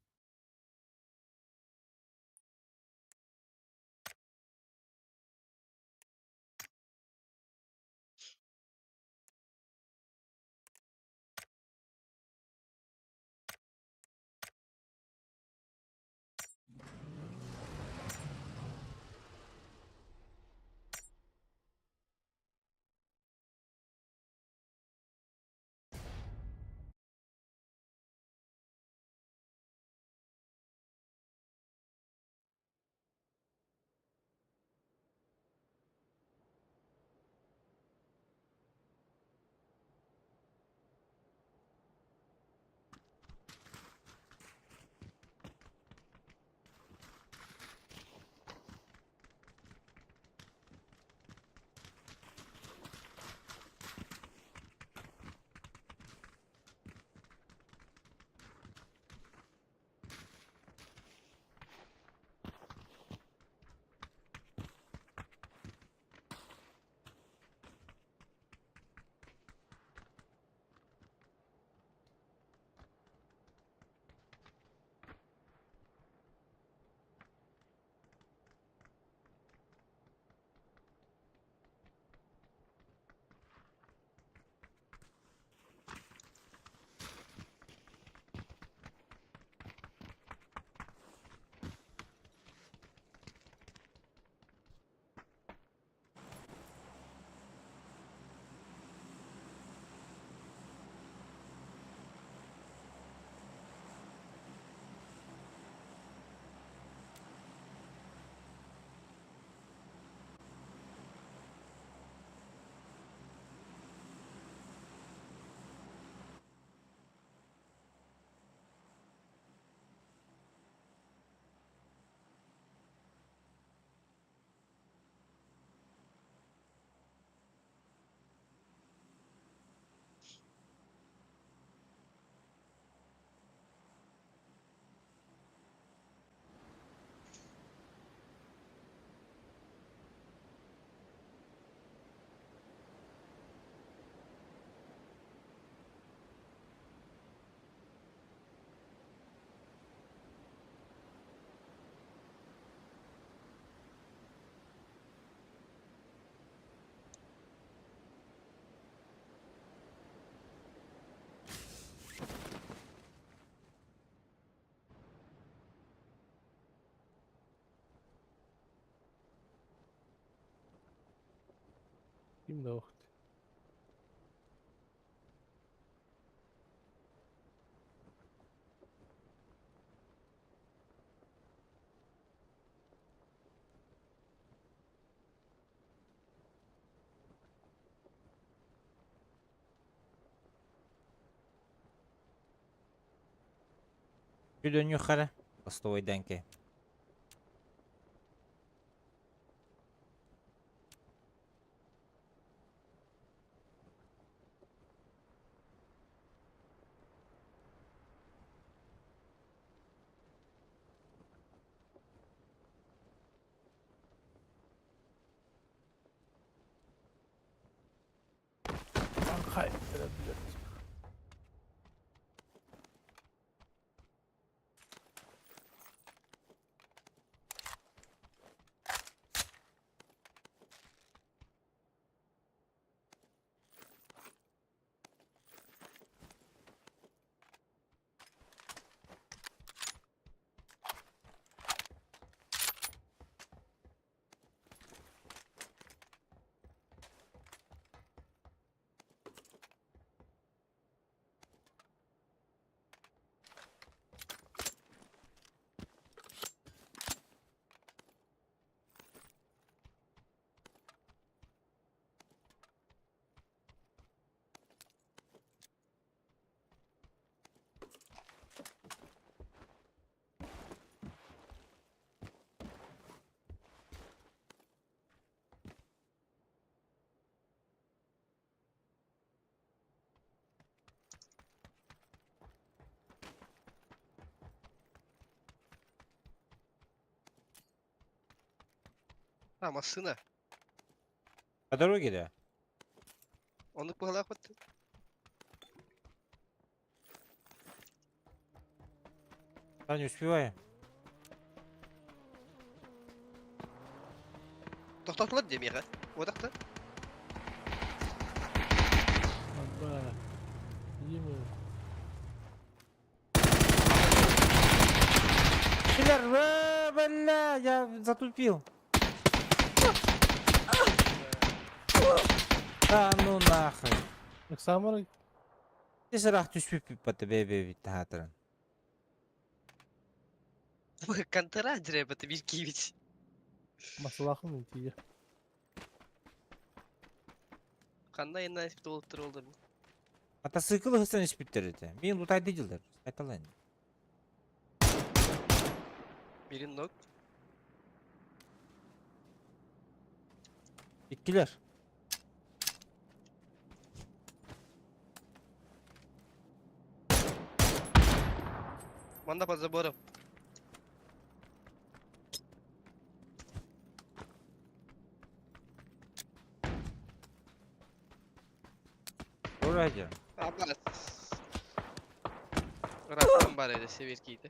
Kim de o? Bir dön yukarı. Astovoy'dan ki. Hay. Ama sına. Kadar o gidiyor. Onluk bu halak battı. Ben uspеваю. Toxtatılır demeye ha. Odakta. Abba. İyi mi? Киллер, бля, я затупил. Да ну нахуй. Bak sen bana Ты срах түспеп по тебе бит хатырын. Kantara direbatı bir kiviç. masalakın mı diye. Kanda yeniden esip dolup oldu. Мотоцикл хысын испиттерди. Мен лутайды жылдар. Айталайын. Birin nok. Иккилер. Manda pa забором. Урайдер. Абла. Raktan baraydı sevirkiydi.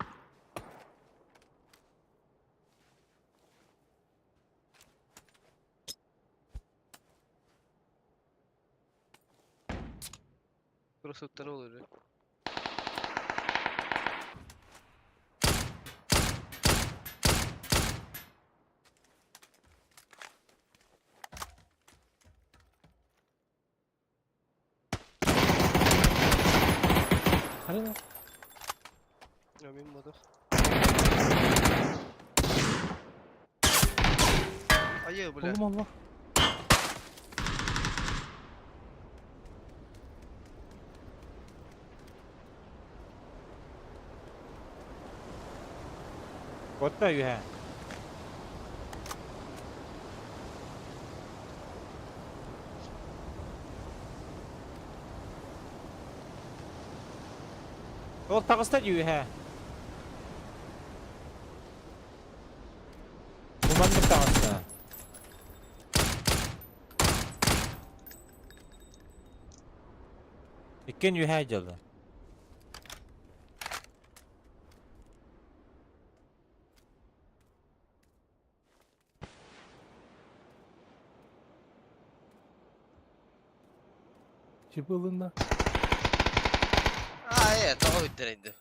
Burası ne olur ya? Hani lan? Emin modu. Ayı bile. Oğlum Allah. Вот да юха. Ол тагыста юха. Буман бир тагыста. Иккен юха жылы. Çıpılığında. Aa evet o bitireydi.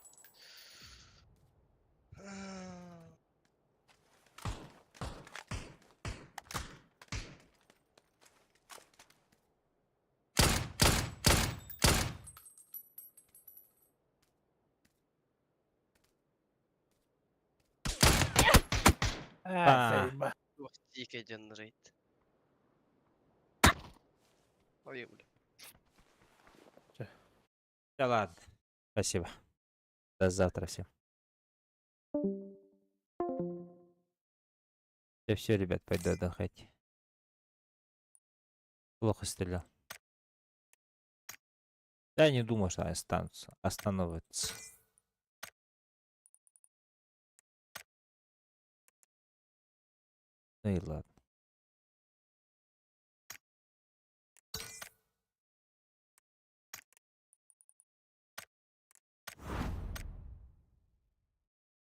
Сейба. Ох, дикий генерейт. Ой, бля. Да ладно. Спасибо. До завтра всем. Все, ребят, пойду отдыхать. Плохо стрелял. Я не думаю, что они остановятся. Ну и ладно.